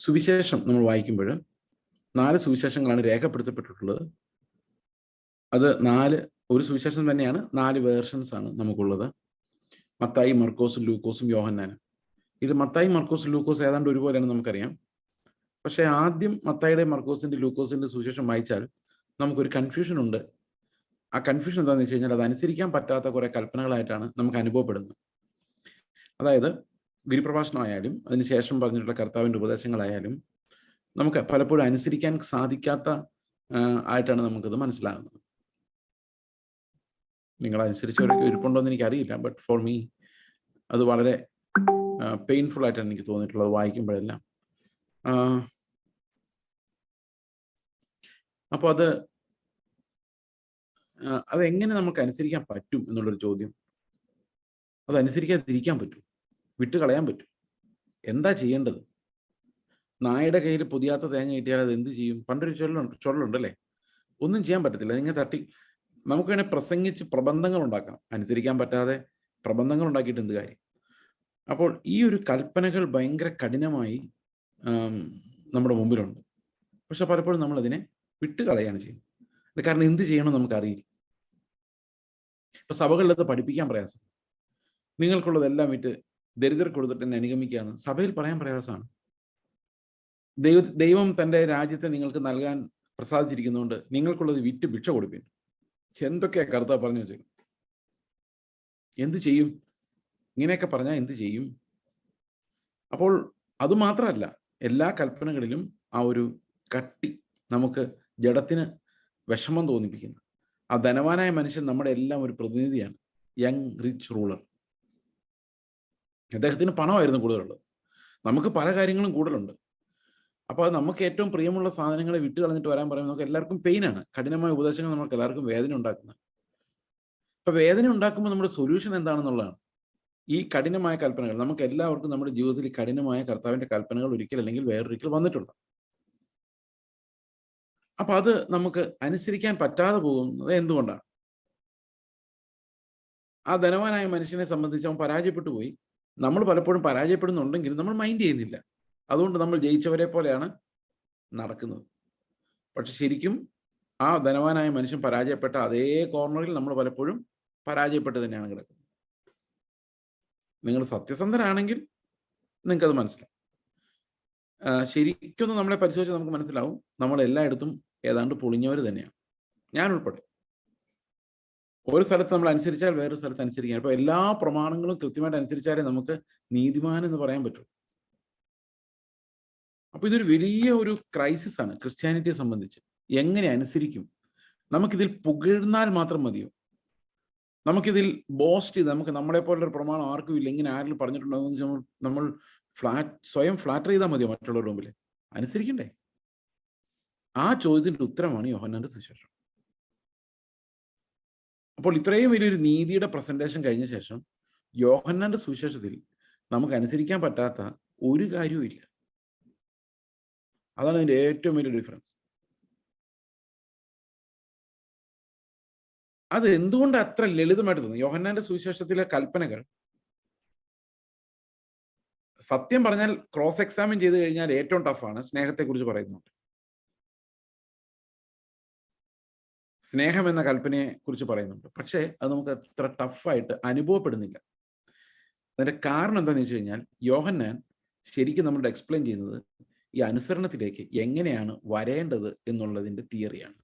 സുവിശേഷം നമ്മൾ വായിക്കുമ്പോൾ 4 സുവിശേഷങ്ങളാണ് രേഖപ്പെടുത്തപ്പെട്ടിട്ടുള്ളത്. അത് ഒരു സുവിശേഷം തന്നെയാണ്, 4 വേർഷൻസ് ആണ് നമുക്കുള്ളത്. മത്തായി, മർക്കോസും, ലൂക്കോസും, യോഹന്നാനും. ഇത് മത്തായി, മർക്കോസും, ലൂക്കോസ് ഏതാണ്ട് ഒരുപോലെയാണ് നമുക്കറിയാം. പക്ഷേ ആദ്യം മത്തായിയുടെ, മർക്കോസിന്റെ, ലൂക്കോസിന്റെ സുവിശേഷം വായിച്ചാൽ നമുക്കൊരു കൺഫ്യൂഷൻ ഉണ്ട്. ആ കൺഫ്യൂഷൻ എന്താണെന്ന് വെച്ച് കഴിഞ്ഞാൽ അത് അനുസരിക്കാൻ പറ്റാത്ത കുറെ കൽപ്പനകളായിട്ടാണ് നമുക്ക് അനുഭവപ്പെടുന്നത്. അതായത് ഗിരിപ്രഭാഷണമായാലും അതിനുശേഷം പറഞ്ഞിട്ടുള്ള കർത്താവിൻ്റെ ഉപദേശങ്ങളായാലും നമുക്ക് പലപ്പോഴും അനുസരിക്കാൻ സാധിക്കാത്ത ആയിട്ടാണ് നമുക്കത് മനസ്സിലാകുന്നത്. നിങ്ങൾ അനുസരിച്ചവരൊക്കെ ഇരിപ്പുണ്ടോ എന്ന് എനിക്കറിയില്ല. ബട്ട് ഫോർ മീ അത് വളരെ പെയിൻഫുൾ ആയിട്ടാണ് എനിക്ക് തോന്നിയിട്ടുള്ളത് വായിക്കുമ്പോഴെല്ലാം. അപ്പോൾ അതെങ്ങനെ നമുക്ക് അനുസരിക്കാൻ പറ്റും എന്നുള്ളൊരു ചോദ്യം. അതനുസരിക്കാതിരിക്കാൻ പറ്റും, വിട്ടുകളയാൻ പറ്റും. എന്താ ചെയ്യേണ്ടത്? നായയുടെ കയ്യിൽ പൊതിയാത്ത തേങ്ങ കിട്ടിയാൽ അത് എന്ത് ചെയ്യും? പണ്ടൊരു ചൊല്ലുണ്ടല്ലേ, ഒന്നും ചെയ്യാൻ പറ്റത്തില്ല, നിങ്ങൾ തട്ടി. നമുക്ക് വേണേൽ പ്രസംഗിച്ച് പ്രബന്ധങ്ങൾ ഉണ്ടാക്കാം, അനുസരിക്കാൻ പറ്റാതെ പ്രബന്ധങ്ങൾ ഉണ്ടാക്കിയിട്ട് എന്ത് കാര്യം? അപ്പോൾ ഈ ഒരു കൽപ്പനകൾ ഭയങ്കര കഠിനമായി നമ്മുടെ മുമ്പിലുണ്ട്. പക്ഷെ പലപ്പോഴും നമ്മളതിനെ വിട്ടുകളയാണ് ചെയ്യുന്നത്. കാരണം എന്ത് ചെയ്യണമെന്ന് നമുക്കറിയില്ല. ഇപ്പൊ സഭകളിലത് പഠിപ്പിക്കാൻ പ്രയാസം. നിങ്ങൾക്കുള്ളതെല്ലാം വിറ്റ് ദരിദ്രർ കൊടുത്തിട്ട് എന്നെ അനുഗമിക്കുകയാണ് സഭയിൽ പറയാൻ പ്രയാസമാണ്. ദൈവം തൻ്റെ രാജ്യത്തെ നിങ്ങൾക്ക് നൽകാൻ പ്രസാദിച്ചിരിക്കുന്നതുകൊണ്ട് നിങ്ങൾക്കുള്ളത് വിറ്റ് ഭിക്ഷ കൊടുപ്പിൻ. എന്തൊക്കെയാ കർത്താവ് പറഞ്ഞു വെച്ചേക്കും? എന്ത് ചെയ്യും? ഇങ്ങനെയൊക്കെ പറഞ്ഞാൽ എന്ത് ചെയ്യും? അപ്പോൾ അതുമാത്രമല്ല, എല്ലാ കൽപ്പനകളിലും ആ ഒരു കട്ടി നമുക്ക് ജഡത്തിന് വിഷമം തോന്നിപ്പിക്കുന്നു. ആ ധനവാനായ മനുഷ്യൻ നമ്മുടെ എല്ലാം ഒരു പ്രതിനിധിയാണ്. Young rich ruler. അദ്ദേഹത്തിന് പണമായിരുന്നു കൂടുതലുള്ളത്, നമുക്ക് പല കാര്യങ്ങളും കൂടുതലുണ്ട്. അപ്പോൾ അത് നമുക്ക് ഏറ്റവും പ്രിയമുള്ള സാധനങ്ങളെ വിട്ട് കളഞ്ഞിട്ട് വരാൻ പറയുമ്പോൾ നമുക്ക് എല്ലാവർക്കും പെയിനാണ്. കഠിനമായ ഉപദേശങ്ങൾ നമുക്ക് എല്ലാവർക്കും വേദന ഉണ്ടാക്കുന്നത്. അപ്പൊ വേദന ഉണ്ടാക്കുമ്പോൾ നമ്മുടെ സൊല്യൂഷൻ എന്താണെന്നുള്ളതാണ്. ഈ കഠിനമായ കൽപ്പനകൾ നമുക്ക് എല്ലാവർക്കും നമ്മുടെ ജീവിതത്തിൽ കഠിനമായ കർത്താവിന്റെ കൽപ്പനകൾ ഒരിക്കൽ അല്ലെങ്കിൽ വേറൊരിക്കൽ വന്നിട്ടുണ്ട്. അപ്പൊ അത് നമുക്ക് അനുസരിക്കാൻ പറ്റാതെ പോകുന്നത് എന്തുകൊണ്ടാണ്? ആ ധനവാനായ മനുഷ്യനെ സംബന്ധിച്ച് അവൻ പരാജയപ്പെട്ടു പോയി. നമ്മൾ പലപ്പോഴും പരാജയപ്പെടുന്നുണ്ടെങ്കിലും നമ്മൾ മൈൻഡ് ചെയ്യുന്നില്ല. അതുകൊണ്ട് നമ്മൾ ജയിച്ചവരെ പോലെയാണ് നടക്കുന്നത്. പക്ഷെ ശരിക്കും ആ ധനവാനായ മനുഷ്യൻ പരാജയപ്പെട്ട അതേ കോർണറിൽ നമ്മൾ പലപ്പോഴും പരാജയപ്പെട്ട് തന്നെയാണ് കിടക്കുന്നത്. നിങ്ങൾ സത്യസന്ധരാണെങ്കിൽ നിങ്ങൾക്കത് മനസ്സിലാവും. ശരിക്കൊന്ന് നമ്മളെ പരിശോധിച്ച് നമുക്ക് മനസ്സിലാവും, നമ്മൾ എല്ലായിടത്തും ഏതാണ്ട് പൊളിഞ്ഞവർ തന്നെയാണ്, ഞാൻ ഉൾപ്പെടെ. ഒരു സ്ഥലത്ത് നമ്മൾ അനുസരിച്ചാൽ വേറൊരു സ്ഥലത്ത് അനുസരിക്കാൻ. അപ്പോൾ എല്ലാ പ്രമാണങ്ങളും കൃത്യമായിട്ട് അനുസരിച്ചാലേ നമുക്ക് നീതിമാൻ എന്ന് പറയാൻ പറ്റൂ. അപ്പൊ ഇതൊരു വലിയ ഒരു ക്രൈസിസ് ആണ് ക്രിസ്ത്യാനിറ്റിയെ സംബന്ധിച്ച്. എങ്ങനെ അനുസരിക്കും? നമുക്കിതിൽ പുകഴ്ന്നാൽ മാത്രം മതിയോ? നമുക്കിതിൽ ബോസ്റ്റ് ചെയ്ത് നമുക്ക് നമ്മളെ പോലൊരു പ്രമാണം ആർക്കും ഇല്ല, ഇങ്ങനെ ആരെങ്കിലും പറഞ്ഞിട്ടുണ്ടോ എന്ന് നമ്മൾ സ്വയം ഫ്ലാറ്റർ ചെയ്താൽ മതിയോ മറ്റുള്ളവരുടെ മുമ്പിൽ? അനുസരിക്കണ്ടേ? ആ ചോദ്യത്തിന്റെ ഉത്തരമാണ് യോഹന്നാന്റെ സുവിശേഷം. അപ്പോൾ ഇത്രയും വലിയൊരു നീതിയുടെ പ്രസന്റേഷൻ കഴിഞ്ഞ ശേഷം യോഹന്നാന്റെ സുവിശേഷത്തിൽ നമുക്ക് അനുസരിക്കാൻ പറ്റാത്ത ഒരു കാര്യവും ഇല്ല. അതാണ് അതിന്റെ ഏറ്റവും വലിയ ഡിഫറൻസ്. അത് എന്തുകൊണ്ട് അത്ര ലളിതമായിട്ട് തോന്നുന്നു? യോഹന്നാന്റെ സുവിശേഷത്തിലെ കൽപ്പനകൾ സത്യം പറഞ്ഞാൽ ക്രോസ് എക്സാമിൻ ചെയ്ത് കഴിഞ്ഞാൽ ഏറ്റവും ടഫാണ്. സ്നേഹത്തെക്കുറിച്ച് പറയുന്നുണ്ട്. സ്നേഹം എന്ന കൽപ്പനയെ കുറിച്ച് പറയുന്നുണ്ട്. പക്ഷേ അത് നമുക്ക് അത്ര ടഫായിട്ട് അനുഭവപ്പെടുന്നില്ല. അതിന്റെ കാരണം എന്താണെന്ന് വെച്ച് കഴിഞ്ഞാൽ യോഹന്നാൻ ശരിക്കും നമ്മളോട് എക്സ്പ്ലെയിൻ ചെയ്യുന്നത് ഈ അനുസരണത്തിലേക്ക് എങ്ങനെയാണ് വരേണ്ടത് എന്നുള്ളതിന്റെ തിയറിയാണ്.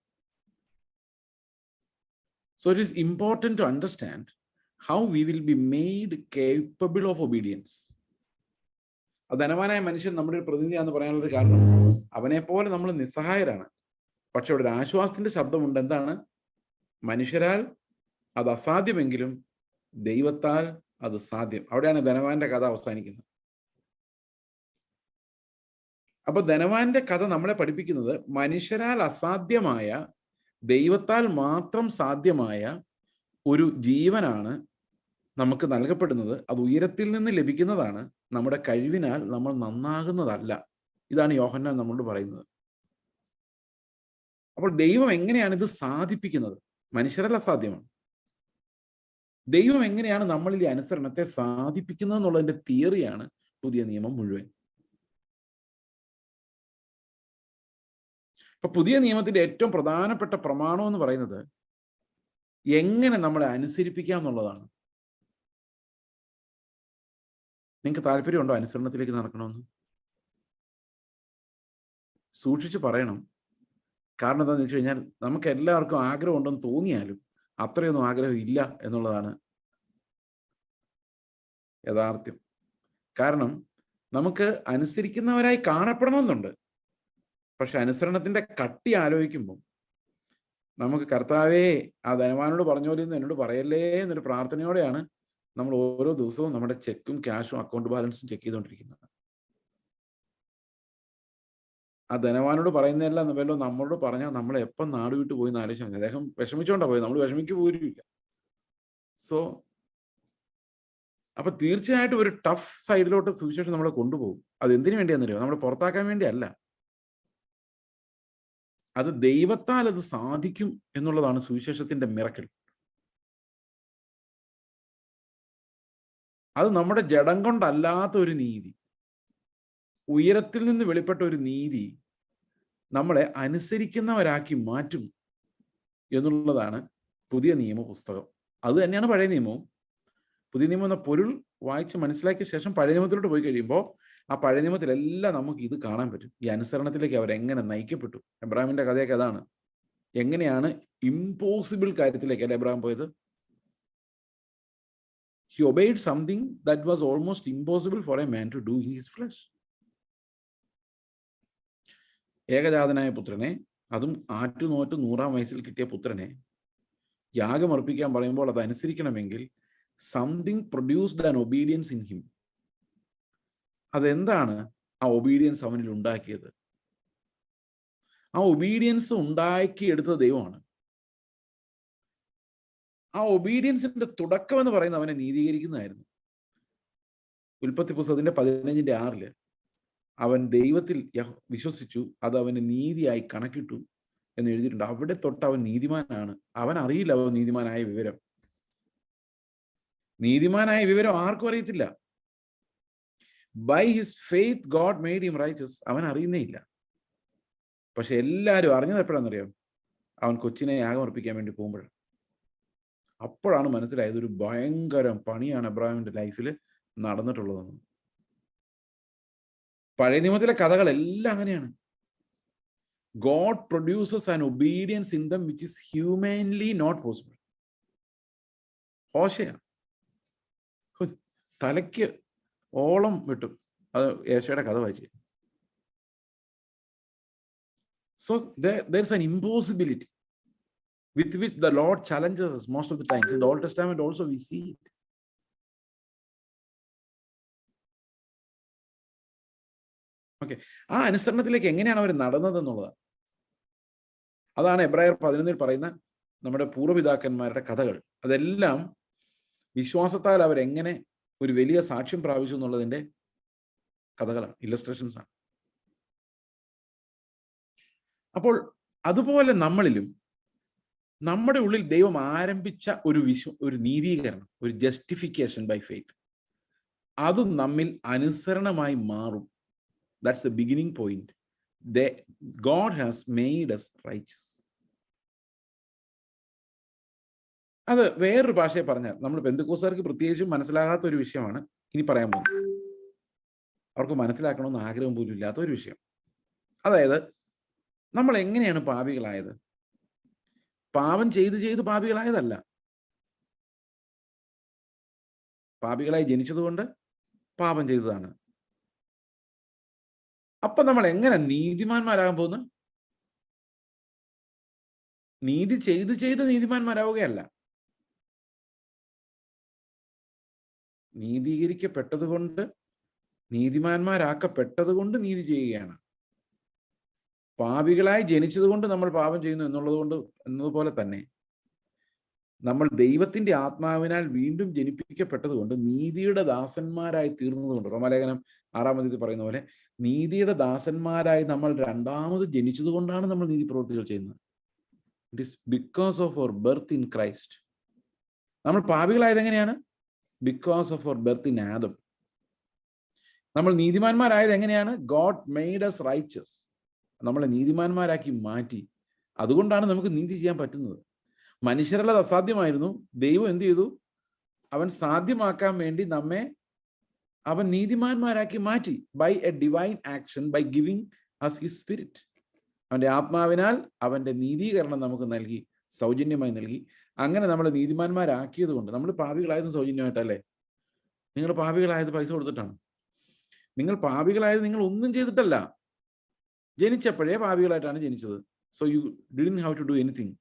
So it is important to understand how we will be made capable of obedience. ധനവാനായ മനുഷ്യൻ നമ്മുടെ ഒരു പ്രതിനിധിയാന്ന് പറയാനുള്ള കാരണം അവനെ പോലെ നമ്മൾ നിസ്സഹായരാണ്. പക്ഷെ അവിടെ ഒരു ആശ്വാസത്തിന്റെ ശബ്ദമുണ്ട്. എന്താണ്? മനുഷ്യരാൽ അത് അസാധ്യമെങ്കിലും ദൈവത്താൽ അത് സാധ്യം. അവിടെയാണ് ധനവാന്റെ കഥ അവസാനിക്കുന്നത്. അപ്പൊ ധനവാന്റെ കഥ നമ്മളെ പഠിപ്പിക്കുന്നത് മനുഷ്യരാൽ അസാധ്യമായ, ദൈവത്താൽ മാത്രം സാധ്യമായ ഒരു ജീവനാണ് നമുക്ക് നൽകപ്പെടുന്നത്. അത് ഉയരത്തിൽ നിന്ന് ലഭിക്കുന്നതാണ്, നമ്മുടെ കഴിവിനാൽ നമ്മൾ നന്നാകുന്നതല്ല. ഇതാണ് യോഹന്നാൻ നമ്മളോട് പറയുന്നത്. അപ്പോൾ ദൈവം എങ്ങനെയാണ് ഇത് സാധിപ്പിക്കുന്നത്? മനുഷ്യരല്ല അസാധ്യമാണ്. ദൈവം എങ്ങനെയാണ് നമ്മളിൽ ഈ അനുസരണത്തെ സാധിപ്പിക്കുന്നത് എന്നുള്ളതിന്റെ തിയറിയാണ് പുതിയ നിയമം മുഴുവൻ. അപ്പൊ പുതിയ നിയമത്തിന്റെ ഏറ്റവും പ്രധാനപ്പെട്ട പ്രമാണം എന്ന് പറയുന്നത് എങ്ങനെ നമ്മളെ അനുസരിപ്പിക്കാം എന്നുള്ളതാണ്. നിങ്ങൾക്ക് താല്പര്യമുണ്ടോ അനുസരണത്തിലേക്ക് നടക്കണമെന്ന്? സൂക്ഷിച്ച് പറയണം. കാരണം എന്താണെന്ന് വെച്ച് കഴിഞ്ഞാൽ നമുക്ക് എല്ലാവർക്കും ആഗ്രഹം ഉണ്ടെന്ന് തോന്നിയാലും അത്രയൊന്നും ആഗ്രഹം ഇല്ല എന്നുള്ളതാണ് യാഥാർത്ഥ്യം. കാരണം നമുക്ക് അനുസരിക്കുന്നവരായി കാണപ്പെടണമെന്നുണ്ട്. പക്ഷെ അനുസരണത്തിന്റെ കട്ടി ആലോചിക്കുമ്പോൾ നമുക്ക് കർത്താവേ ആ ധനവാനോട് പറഞ്ഞ പോലെ എന്നോട് പറയല്ലേ എന്നൊരു പ്രാർത്ഥനയോടെയാണ് നമ്മൾ ഓരോ ദിവസവും നമ്മുടെ ചെക്കും ക്യാഷും അക്കൗണ്ട് ബാലൻസും ചെക്ക് ചെയ്തുകൊണ്ടിരിക്കുന്നത്. ആ ധനവാനോട് പറയുന്നതെല്ലാം വല്ലോ നമ്മളോട് പറഞ്ഞാൽ നമ്മൾ എപ്പം നാട് വിട്ടു പോയി എന്ന് ആലോചിച്ചാൽ മതി. അദ്ദേഹം വിഷമിച്ചോണ്ടാ പോയത്, നമ്മൾ വിഷമിക്ക് പോരുമില്ല. സോ അപ്പൊ തീർച്ചയായിട്ടും ഒരു ടഫ് സൈഡിലോട്ട് സുവിശേഷം നമ്മളെ കൊണ്ടുപോകും. അത് എന്തിനു വേണ്ടിയാണെന്നറിയോ? നമ്മളെ പുറത്താക്കാൻ വേണ്ടിയല്ല. അത് ദൈവത്താൽ അത് സാധിക്കും എന്നുള്ളതാണ് സുവിശേഷത്തിന്റെ മിറക്കിൾ. അത് നമ്മുടെ ജഡം കൊണ്ടല്ലാത്ത ഒരു നീതി, ഉയരത്തിൽ നിന്ന് വെളിപ്പെട്ട ഒരു നീതി നമ്മളെ അനുസരിക്കുന്നവരാക്കി മാറ്റും എന്നുള്ളതാണ് പുതിയ നിയമ പുസ്തകം. അത് തന്നെയാണ് പഴയ നിയമവും. പുതിയ നിയമം എന്ന പൊരുൾ വായിച്ച് മനസ്സിലാക്കിയ ശേഷം പഴയ നിയമത്തിലോട്ട് പോയി കഴിയുമ്പോൾ ആ പഴയ നിയമത്തിലെല്ലാം നമുക്ക് ഇത് കാണാൻ പറ്റും. ഈ അനുസരണത്തിലേക്ക് അവരെങ്ങനെ നയിക്കപ്പെട്ടു. എബ്രാഹിമിന്റെ കഥയൊക്കെ അതാണ്. എങ്ങനെയാണ് ഇമ്പോസിബിൾ കാര്യത്തിലേക്ക് അല്ലെ എബ്രാഹിം പോയത്? He obeyed something that was almost impossible for a man to do in his flesh. ഏകജാതനായ പുത്രനെ, അതും ആറ്റുനോറ്റ് 100-ാം വയസ്സിൽ കിട്ടിയ പുത്രനെ യാഗമർപ്പിക്കാൻ പറയുമ്പോൾ അത് അനുസരിക്കണമെങ്കിൽ something produced an obedience in him. അതെന്താണ് ആ ഒബീഡിയൻസ് അവനിൽ ഉണ്ടാക്കിയത്? ആ ഒബീഡിയൻസ് ഉണ്ടാക്കിയെടുത്ത ദൈവമാണ്. ആ ഒബീഡിയൻസിന്റെ തുടക്കം എന്ന് പറയുന്നത് അവനെ നീതീകരിക്കുന്നതായിരുന്നു. ഉൽപ്പത്തി പുസ്തകത്തിന്റെ 15:6 അവൻ ദൈവത്തിൽ വിശ്വസിച്ചു, അത് അവന് നീതിയായി കണക്കിട്ടു എന്ന് എഴുതിയിട്ടുണ്ട്. അവിടെ തൊട്ട് അവൻ നീതിമാനാണ്. അവൻ അറിയില്ല അവൻ നീതിമാനായ വിവരം. നീതിമാനായ വിവരം ആർക്കും അറിയത്തില്ല. By his faith God made him righteous. അവൻ അറിയുന്നേ ഇല്ല. പക്ഷെ എല്ലാവരും അറിഞ്ഞത് എപ്പോഴാണെന്നറിയാം? അവൻ കൊച്ചിനെ യാഗമർപ്പിക്കാൻ വേണ്ടി പോകുമ്പോഴാണ്. അപ്പോഴാണ് മനസ്സിലായത് ഒരു ഭയങ്കര പണിയാണ് എബ്രാഹിമിന്റെ ലൈഫിൽ നടന്നിട്ടുള്ളതെന്ന്. പഴയ നിയമത്തിലെ കഥകളെല്ലാം അങ്ങനെയാണ്. God produces an obedience in them which is humanly not possible. ഹോശയ തലയ്ക്ക് ഓളം വിട്ടു. അത് യേശയുടെ കഥ വായിച്ചു. So there's an impossibility with which the Lord challenges us most of the times. In the Old Testament also we see it. Okay, ആ അനുസരണത്തിലേക്ക് എങ്ങനെയാണ് അവർ നടന്നത് എന്നുള്ളതാണ്. അതാണ് എബ്രായർ 11 പറയുന്ന നമ്മുടെ പൂർവ്വപിതാക്കന്മാരുടെ കഥകൾ. അതെല്ലാം വിശ്വാസത്താൽ അവരെങ്ങനെ ഒരു വലിയ സാക്ഷ്യം പ്രാപിച്ചു എന്നുള്ളതിന്റെ കഥകളാണ്, ഇല്ലസ്ട്രേഷൻസ് ആണ്. അപ്പോൾ അതുപോലെ നമ്മളിലും നമ്മുടെ ഉള്ളിൽ ദൈവം ആരംഭിച്ച ഒരു നീതീകരണം, ഒരു ജസ്റ്റിഫിക്കേഷൻ ബൈ ഫെയ്ത്ത്, അതും നമ്മിൽ അനുസരണമായി മാറും. That's the beginning point. God has made us righteous. അത് വേറൊരു ഭാഷയെ പറഞ്ഞാൽ, നമ്മൾ പെന്തക്കോസ്തുകാർക്ക് പ്രത്യേകിച്ചും മനസ്സിലാകാത്ത ഒരു വിഷയമാണ് ഇനി പറയാൻ പോകുന്നത്. അവർക്ക് മനസ്സിലാക്കണമെന്ന് ആഗ്രഹം പോലും ഇല്ലാത്ത ഒരു വിഷയം. അതായത് നമ്മൾ എങ്ങനെയാണ് പാപികളായത്? പാപം ചെയ്ത് പാപികളായതല്ല. പാപികളായി ജനിച്ചതുകൊണ്ട് പാപം ചെയ്തതാണ്. അപ്പൊ നമ്മൾ എങ്ങനെ നീതിമാന്മാരാകാൻ പോകുന്നു? നീതി ചെയ്ത് നീതിമാന്മാരാവുകയല്ല. നീതീകരിക്കപ്പെട്ടതുകൊണ്ട്, നീതിമാന്മാരാക്കപ്പെട്ടത് കൊണ്ട് നീതി ചെയ്യുകയാണ്. പാപികളായി ജനിച്ചത് കൊണ്ട് നമ്മൾ പാപം ചെയ്യുന്നു എന്നതുപോലെ തന്നെ നമ്മൾ ദൈവത്തിന്റെ ആത്മാവിനാൽ വീണ്ടും ജനിപ്പിക്കപ്പെട്ടത് കൊണ്ട് നീതിയുടെ ദാസന്മാരായി തീർന്നതുകൊണ്ട്, റോമാലേഖനം 6-ാം അധ്യായത്തിൽ പറയുന്ന പോലെ നീതിയുടെ ദാസന്മാരായി നമ്മൾ രണ്ടാമത് ജനിച്ചത് കൊണ്ടാണ് നമ്മൾ നീതി പ്രവൃത്തികൾ ചെയ്യുന്നത്. It is because of our birth in Christ. നമ്മൾ പാപികളായത് എങ്ങനെയാണ്? Because of our birth in Adam. നമ്മൾ നീതിമാന്മാരായത് എങ്ങനെയാണ്? God made us righteous. നമ്മളെ നീതിമാന്മാരാക്കി മാറ്റി. അതുകൊണ്ടാണ് നമുക്ക് നീതി ചെയ്യാൻ പറ്റുന്നത്. മനുഷ്യരല്ലത് അസാധ്യമായിരുന്നു. ദൈവം എന്ത് ചെയ്തു? അവൻ സാധ്യമാക്കാൻ വേണ്ടി നമ്മെ അവൻ നീതിമാന്മാരാക്കി മാറ്റി. By a divine action, by giving us his spirit. അവന്റെ ആത്മാവിനാൽ അവന്റെ നീതീകരണം നമുക്ക് നൽകി, സൗജന്യമായി നൽകി. അങ്ങനെ നമ്മളെ നീതിമാന്മാരാക്കിയത് കൊണ്ട്. നമ്മൾ പാപികളായത് സൗജന്യമായിട്ടല്ലേ? നിങ്ങൾ പാപികളായത് പൈസ കൊടുത്തിട്ടാണ്. നിങ്ങൾ പാപികളായത് നിങ്ങൾ ഒന്നും ചെയ്തിട്ടല്ല. ജനിച്ചപ്പോഴേ പാപികളായിട്ടാണ് ജനിച്ചത്. So you didn't have to do anything.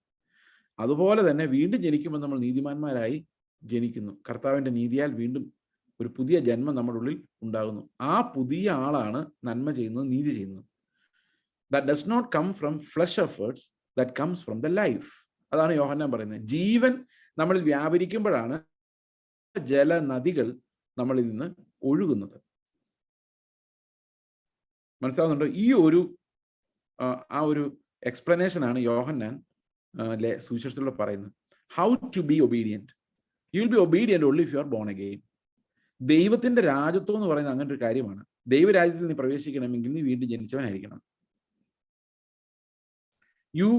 അതുപോലെ തന്നെ വീണ്ടും ജനിക്കുമ്പോൾ നമ്മൾ നീതിമാന്മാരായി ജനിക്കുന്നു. കർത്താവിന്റെ നീതിയാൽ വീണ്ടും ഒരു പുതിയ ജന്മം നമ്മുടെ ഉള്ളിൽ ഉണ്ടാകുന്നു. ആ പുതിയ ആളാണ് നന്മ ചെയ്യുന്നത്, നീതി ചെയ്യുന്നത്. That does not come from flesh efforts, that comes from the life. അതാണ് യോഹന്നാൻ പറയുന്നത്. ജീവൻ നമ്മളിൽ വ്യാപരിക്കുമ്പോഴാണ് ജലനദികൾ നമ്മളിൽ നിന്ന് ഒഴുകുന്നത്. മനസ്സിലാവുന്നുണ്ടോ? ഈ ഒരു ആ ഒരു എക്സ്പ്ലനേഷൻ ആണ് യോഹന്നാൻ സുവിശേഷത്തിലൂടെ പറയുന്നത്. How to be obedient. You will be obedient only if you are born again. ദൈവത്തിന്റെ രാജ്യത്വം എന്ന് പറയുന്നത് അങ്ങനെ ഒരു കാര്യമാണ്. ദൈവരാജ്യത്തിൽ നീ പ്രവേശിക്കണമെങ്കിൽ നീ വീണ്ടും ജനിച്ചവനായിരിക്കണം. You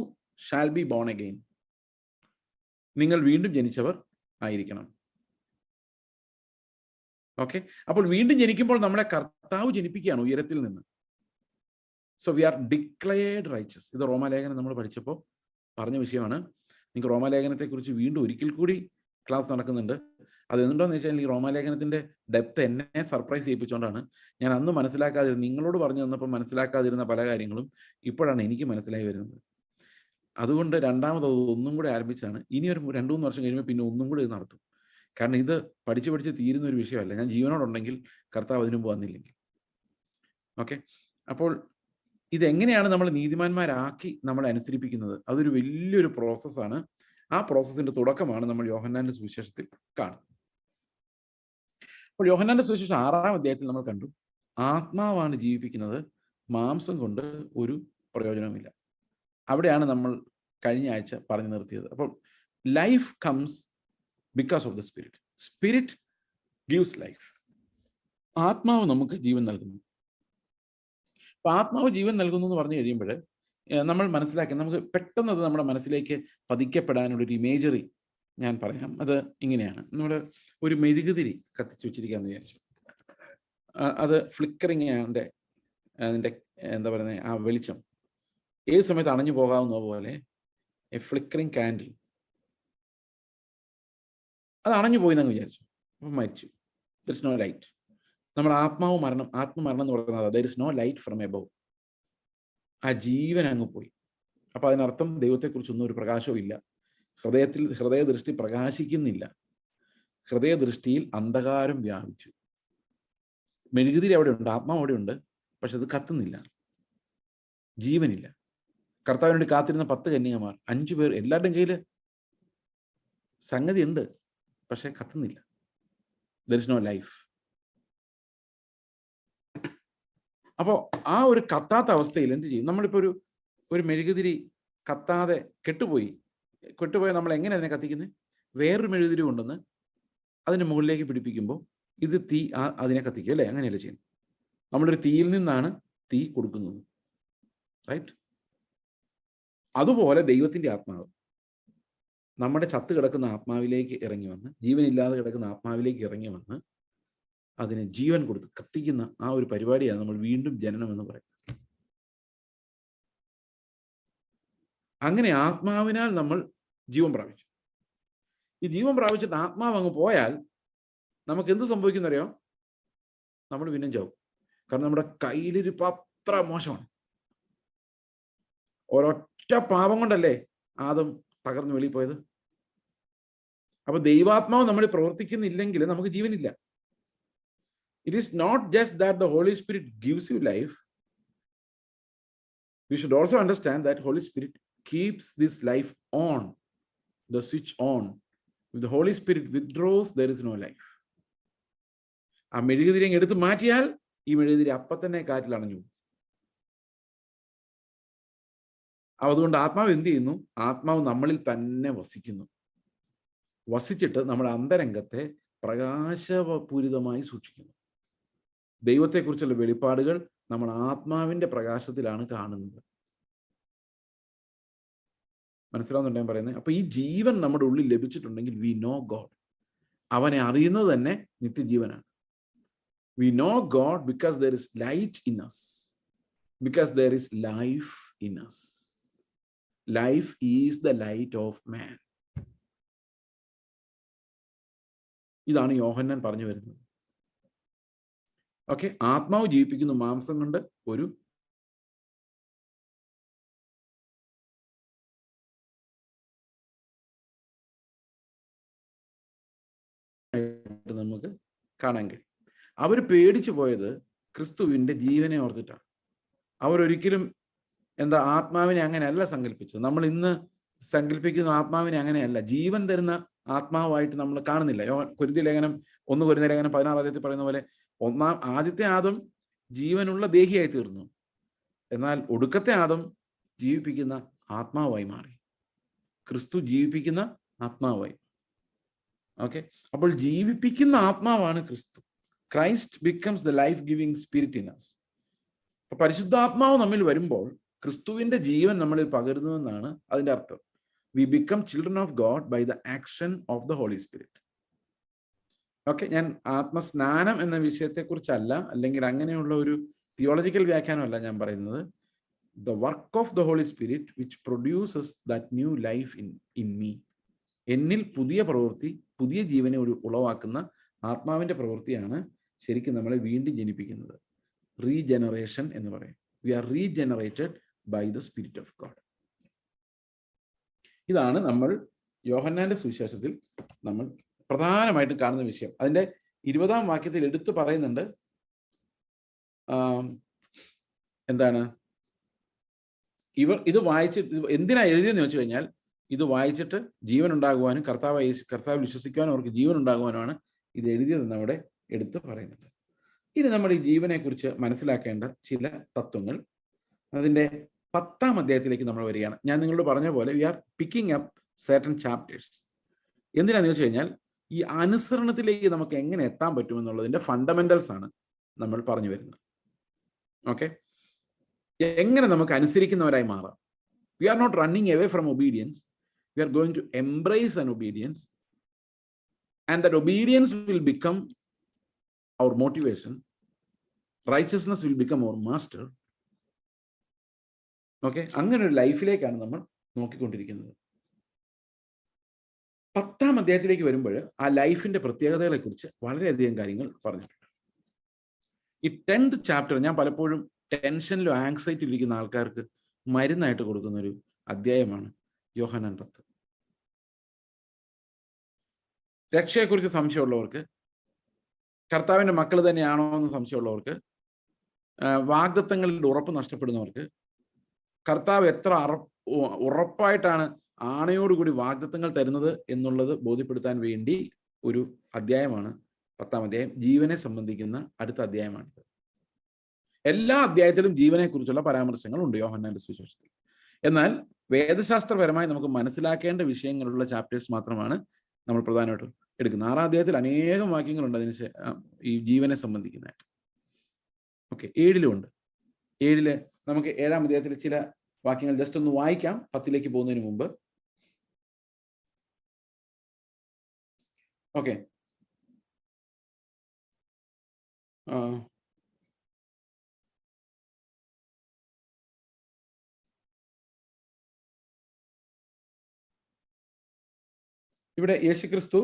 shall be born again. നിങ്ങൾ വീണ്ടും ജനിച്ചവർ ആയിരിക്കണം. ഓക്കെ. അപ്പോൾ വീണ്ടും ജനിക്കുമ്പോൾ നമ്മളെ കർത്താവ് ജനിപ്പിക്കുകയാണ് ഉയരത്തിൽ നിന്ന്. So we are declared righteous. ഇത് റോമാലേഖനം നമ്മൾ പഠിച്ചപ്പോൾ പറഞ്ഞ വിഷയമാണ്. നിങ്ങൾക്ക് റോമാലേഖനത്തെ കുറിച്ച് വീണ്ടും ഒരിക്കൽ കൂടി ക്ലാസ് നടക്കുന്നുണ്ട്. അത് എന്തുകൊണ്ടാന്ന് വെച്ചാൽ ഈ റോമാലേഖനത്തിന്റെ ഡെപ്ത് എന്നെ സർപ്രൈസ് ചെയ്യിപ്പിച്ചുകൊണ്ടാണ്. ഞാൻ അന്ന് മനസ്സിലാക്കാതിരുന്ന, നിങ്ങളോട് പറഞ്ഞു തന്നപ്പോൾ മനസ്സിലാക്കാതിരുന്ന പല കാര്യങ്ങളും ഇപ്പോഴാണ് എനിക്ക് മനസ്സിലായി വരുന്നത്. അതുകൊണ്ട് രണ്ടാമത് ഒന്നും കൂടെ ആരംഭിച്ചാണ്. ഇനി ഒരു 2-3 വർഷം കഴിയുമ്പോൾ പിന്നെ ഒന്നും കൂടി ഇത് നടത്തും. കാരണം ഇത് പഠിച്ച് തീരുന്ന ഒരു വിഷയമല്ല. ഞാൻ ജീവനോടുണ്ടെങ്കിൽ കർത്താവ് അതിനു മുമ്പ് വന്നില്ലെങ്കിൽ. ഓക്കെ. അപ്പോൾ ഇതെങ്ങനെയാണ് നമ്മൾ നീതിമാന്മാരാക്കി നമ്മളെ അനുസരിപ്പിക്കുന്നത്? അതൊരു വലിയൊരു പ്രോസസ്സാണ്. ആ പ്രോസസ്സിന്റെ തുടക്കമാണ് നമ്മൾ യോഹന്നാന്റെ സുവിശേഷത്തിൽ കാണുന്നത്. അപ്പോൾ യോഹന്നാന്റെ സുവിശേഷം 6-ാം അധ്യായത്തിൽ നമ്മൾ കണ്ടു, ആത്മാവാണ് ജീവിപ്പിക്കുന്നത്, മാംസം കൊണ്ട് ഒരു പ്രയോജനവുമില്ല. അവിടെയാണ് നമ്മൾ കഴിഞ്ഞ ആഴ്ച പറഞ്ഞു നിർത്തിയത്. അപ്പോൾ life comes because of the spirit. Spirit gives life. ആത്മാവ് നമുക്ക് ജീവൻ നൽകുന്നു. അപ്പൊ ആത്മാവ് ജീവൻ നൽകുന്നു എന്ന് പറഞ്ഞു കഴിയുമ്പോൾ നമ്മൾ മനസ്സിലാക്കി, നമുക്ക് പെട്ടെന്ന് അത് നമ്മുടെ മനസ്സിലേക്ക് പതിക്കപ്പെടാനുള്ളൊരു ഇമേജറി ഞാൻ പറയാം. അത് ഇങ്ങനെയാണ്. നമ്മൾ ഒരു മെഴുകുതിരി കത്തിച്ചു വെച്ചിരിക്കാന്ന് വിചാരിച്ചു. അത് ഫ്ലിക്കറിങ് അതിൻ്റെ എന്താ പറയുന്നത്, ആ വെളിച്ചം ഏത് സമയത്ത് അണഞ്ഞു പോകാവുന്ന പോലെ എ ഫ്ലിക്കറിങ് കാൻഡിൽ. അത് അണഞ്ഞു പോയി എന്നങ്ങ് വിചാരിച്ചു, അപ്പം മരിച്ചു. There is no light. നമ്മൾ ആത്മമരണം എന്ന് പറയുന്നത് there is no light from above. ആ ജീവൻ അങ്ങ് പോയി. അപ്പൊ അതിനർത്ഥം ദൈവത്തെക്കുറിച്ചൊന്നും ഒരു പ്രകാശവും ഇല്ല. ഹൃദയദൃഷ്ടി പ്രകാശിക്കുന്നില്ല. ഹൃദയദൃഷ്ടിയിൽ അന്ധകാരം വ്യാപിച്ചു. മെഴുകുതിരി അവിടെ ഉണ്ട്, ആത്മാവ് അവിടെ ഉണ്ട്, പക്ഷെ അത് കത്തുന്നില്ല, ജീവനില്ല. കർത്താവിന് വേണ്ടി കാത്തിരുന്ന 10 കന്യകമാർ, 5 പേർ, എല്ലാവരുടെയും കയ്യിൽ സംഗതി ഉണ്ട്, പക്ഷെ കത്തുന്നില്ല. There is no life. അപ്പോൾ ആ ഒരു കത്താത്ത അവസ്ഥയിൽ എന്ത് ചെയ്യും? നമ്മളിപ്പോൾ ഒരു മെഴുകുതിരി കത്താതെ കെട്ടുപോയി നമ്മൾ എങ്ങനെ അതിനെ കത്തിക്കുന്നത്? വേറൊരു മെഴുകുതിരി കൊണ്ടുവന്ന് അതിൻ്റെ മുകളിലേക്ക് പിടിപ്പിക്കുമ്പോൾ ഇത് തീ അതിനെ കത്തിക്കും, അല്ലേ? അങ്ങനെയല്ലേ ചെയ്യുന്നത്? നമ്മളൊരു തീയിൽ നിന്നാണ് തീ കൊടുക്കുന്നത്, റൈറ്റ്? അതുപോലെ ദൈവത്തിൻ്റെ ആത്മാവ് നമ്മുടെ ചത്ത് കിടക്കുന്ന ആത്മാവിലേക്ക് ഇറങ്ങി വന്ന്, ജീവനില്ലാതെ കിടക്കുന്ന ആത്മാവിലേക്ക് ഇറങ്ങി വന്ന് അതിന് ജീവൻ കൊടുത്ത് കത്തിക്കുന്ന ആ ഒരു പരിപാടിയാണ് നമ്മൾ വീണ്ടും ജനനം എന്ന് പറയുന്നത്. അങ്ങനെ ആത്മാവിനാൽ നമ്മൾ ജീവൻ പ്രാപിച്ചു. ഈ ജീവൻ പ്രാപിച്ചിട്ട് ആത്മാവ് അങ്ങ് പോയാൽ നമുക്ക് എന്ത് സംഭവിക്കുന്നറിയോ? നമ്മൾ പിന്നെ ചാവും. കാരണം നമ്മുടെ കയ്യിലിരിപ്പ് അത്ര മോശമാണ്. ഒരൊറ്റ പാപം കൊണ്ടല്ലേ ആദം തകർന്ന് വെളിയിൽ പോയത്. അപ്പൊ ദൈവാത്മാവ് നമ്മൾ പ്രവർത്തിക്കുന്നില്ലെങ്കിൽ നമുക്ക് ജീവനില്ല. It is not just that the Holy Spirit gives you life. We should also understand that Holy Spirit keeps this life on, the switch on. If the Holy Spirit withdraws, there is no life. ആ മെഴുകുതിരി എടുത്ത് മാറ്റിയാൽ ഈ മെഴുകുതിരി അപ്പം തന്നെ കാറ്റിൽ അണഞ്ഞു. അതുകൊണ്ട് ആത്മാവ് എന്ത് ചെയ്യുന്നു? ആത്മാവ് നമ്മളിൽ തന്നെ വസിക്കുന്നു. വസിച്ചിട്ട് നമ്മുടെ അന്തരംഗത്തെ പ്രകാശപൂരിതമായി സൂക്ഷിക്കുന്നു. ദൈവത്തെക്കുറിച്ചുള്ള വെളിപ്പാടുകൾ നമ്മൾ ആത്മാവിന്റെ പ്രകാശത്തിലാണ് കാണുന്നത്. മനസ്സിലാവുന്നുണ്ടെങ്കിൽ പറയുന്നത്. അപ്പൊ ഈ ജീവൻ നമ്മുടെ ഉള്ളിൽ ലഭിച്ചിട്ടുണ്ടെങ്കിൽ വി നോ ഗോഡ്. അവനെ അറിയുന്നത് തന്നെ നിത്യജീവനാണ്. We know God because there is light in us, because there is life in us. Life is the light of man. ഇതാണ് യോഹന്നാൻ പറഞ്ഞു വരുന്നത്. ഓക്കെ, ആത്മാവ് ജീവിപ്പിക്കുന്നു, മാംസം കൊണ്ട് ഒരു നമുക്ക് കാണാൻ കഴിയും. അവർ പേടിച്ചു പോയത് ക്രിസ്തുവിന്റെ ജീവനെ ഓർത്തിട്ടാണ്. അവരൊരിക്കലും ആത്മാവിനെ അങ്ങനെയല്ല സങ്കല്പിച്ചത്. നമ്മൾ ഇന്ന് സങ്കല്പിക്കുന്ന ആത്മാവിനെ അങ്ങനെയല്ല. ജീവൻ തരുന്ന ആത്മാവായിട്ട് നമ്മൾ കാണുന്നില്ല. കൊരിന്ത്യർ ലേഖനം 1 കൊരിന്ത്യർ ലേഖനം 16 പറയുന്ന പോലെ ആദ്യത്തെ ആദം ജീവനുള്ള ദേഹിയായി തീർന്നു. എന്നാൽ ഒടുക്കത്തെ ആദം ജീവിപ്പിക്കുന്ന ആത്മാവായി മാറി. ക്രിസ്തു ജീവിപ്പിക്കുന്ന ആത്മാവായി. ഓക്കെ, അപ്പോൾ ജീവിപ്പിക്കുന്ന ആത്മാവാണ് ക്രിസ്തു. Christ becomes the life giving spirit in us. അപ്പൊ പരിശുദ്ധാത്മാവ് നമ്മിൽ വരുമ്പോൾ ക്രിസ്തുവിന്റെ ജീവൻ നമ്മളിൽ പകരുന്നു എന്നാണ് അതിന്റെ അർത്ഥം. We become children of God by the action of the Holy Spirit. Okay, ഞാൻ ആത്മസ്നാനം എന്ന വിഷയത്തെക്കുറിച്ചല്ല, അല്ലെങ്കിൽ അങ്ങനെയുള്ള ഒരു തിയോളജിക്കൽ വ്യാഖ്യാനമല്ല ഞാൻ പറയുന്നത്. The work of the Holy Spirit which produces that new life in me. എന്നിൽ പുതിയ പ്രവൃത്തി, പുതിയ ജീവനെ ഉളവാക്കുന്ന ആത്മാവിന്റെ പ്രവൃത്തിയാണ് ശരിക്കും നമ്മളെ വീണ്ടും ജനിപ്പിക്കുന്നത്. റീജനറേഷൻ എന്ന് പറയും. We are regenerated by the Spirit of God. ഇതാണ് നമ്മൾ യോഹന്നാന്റെ സുവിശേഷത്തിൽ നമ്മൾ പ്രധാനമായിട്ടും കാണുന്ന വിഷയം. അതിന്റെ 20-ാം വാക്യത്തിൽ എടുത്തു പറയുന്നുണ്ട്. ഇത് വായിച്ചിട്ട് എന്തിനാ എഴുതിയെന്ന് ചോദിച്ചു കഴിഞ്ഞാൽ, ഇത് വായിച്ചിട്ട് ജീവൻ ഉണ്ടാകുവാനും കർത്താവ് വിശ്വസിക്കുവാനും അവർക്ക് ജീവൻ ഉണ്ടാകുവാനുമാണ് ഇത് എഴുതിയതെന്ന് അവിടെ എടുത്ത് പറയുന്നുണ്ട്. ഇനി നമ്മൾ ഈ ജീവനെ കുറിച്ച് മനസ്സിലാക്കേണ്ട ചില തത്വങ്ങൾ അതിന്റെ 10-ാം അധ്യായത്തിലേക്ക് നമ്മൾ വരികയാണ്. ഞാൻ നിങ്ങളോട് പറഞ്ഞ പോലെ we are picking up certain chapters. എന്തിനാന്ന് വെച്ച് കഴിഞ്ഞാൽ ഈ അനുസരണത്തിലേക്ക് നമുക്ക് എങ്ങനെ എത്താൻ പറ്റുമെന്നുള്ളതിന്റെ ഫണ്ടമെന്റൽസ് ആണ് നമ്മൾ പറഞ്ഞു വരുന്നത്. ഓക്കെ, എങ്ങനെ നമുക്ക് അനുസരിക്കുന്നവരായി മാറാം. We are not running away from obedience. We are going to embrace an obedience, and that obedience will become our motivation. Righteousness will become our master. Okay, അങ്ങനെ ഒരു ലൈഫിലേക്കാണ് നമ്മൾ നോക്കിക്കൊണ്ടിരിക്കുന്നത്. 10-ാം അധ്യായത്തിലേക്ക് വരുമ്പോൾ ആ ലൈഫിന്റെ പ്രത്യേകതകളെ കുറിച്ച് വളരെയധികം കാര്യങ്ങൾ പറഞ്ഞിട്ടുണ്ട്. ഈ 10th ചാപ്റ്റർ ഞാൻ പലപ്പോഴും ടെൻഷനിലും ആങ്സൈറ്റിയിലും ഇരിക്കുന്ന ആൾക്കാർക്ക് മരുന്നായിട്ട് കൊടുക്കുന്ന ഒരു അധ്യായമാണ് യോഹന്നാൻ 10. രക്ഷയെക്കുറിച്ച് സംശയമുള്ളവർക്ക്, കർത്താവിന്റെ മക്കൾ തന്നെയാണോ എന്ന് സംശയമുള്ളവർക്ക്, വാഗ്ദത്തങ്ങളിൽ ഉറപ്പ് നഷ്ടപ്പെടുന്നവർക്ക്, കർത്താവ് എത്ര ഉറപ്പായിട്ടാണ് ആണയോടുകൂടി വാഗ്ദത്തങ്ങൾ തരുന്നത് എന്നുള്ളത് ബോധ്യപ്പെടുത്താൻ വേണ്ടി ഒരു അധ്യായമാണ് 10-ാം അധ്യായം. ജീവനെ സംബന്ധിക്കുന്ന അടുത്ത അധ്യായമാണിത്. എല്ലാ അധ്യായത്തിലും ജീവനെ കുറിച്ചുള്ള പരാമർശങ്ങൾ ഉണ്ട് യോഹന്നാന്റെ സുവിശേഷത്തിൽ. എന്നാൽ വേദശാസ്ത്രപരമായി നമുക്ക് മനസ്സിലാക്കേണ്ട വിഷയങ്ങളുള്ള ചാപ്റ്റേഴ്സ് മാത്രമാണ് നമ്മൾ പ്രധാനമായിട്ടും എടുക്കുന്നത്. 6-ാം അധ്യായത്തിൽ അനേകം വാക്യങ്ങളുണ്ട് അതിന് ഈ ജീവനെ സംബന്ധിക്കുന്നതായിട്ട്. ഓക്കെ, 7-ലും ഉണ്ട്. 7-ല് നമുക്ക് 7-ാം അധ്യായത്തിൽ ചില വാക്യങ്ങൾ ജസ്റ്റ് ഒന്ന് വായിക്കാം 10-ലേക്ക് പോകുന്നതിന് മുമ്പ്. ഓക്കെ, ഇവിടെ യേശുക്രിസ്തു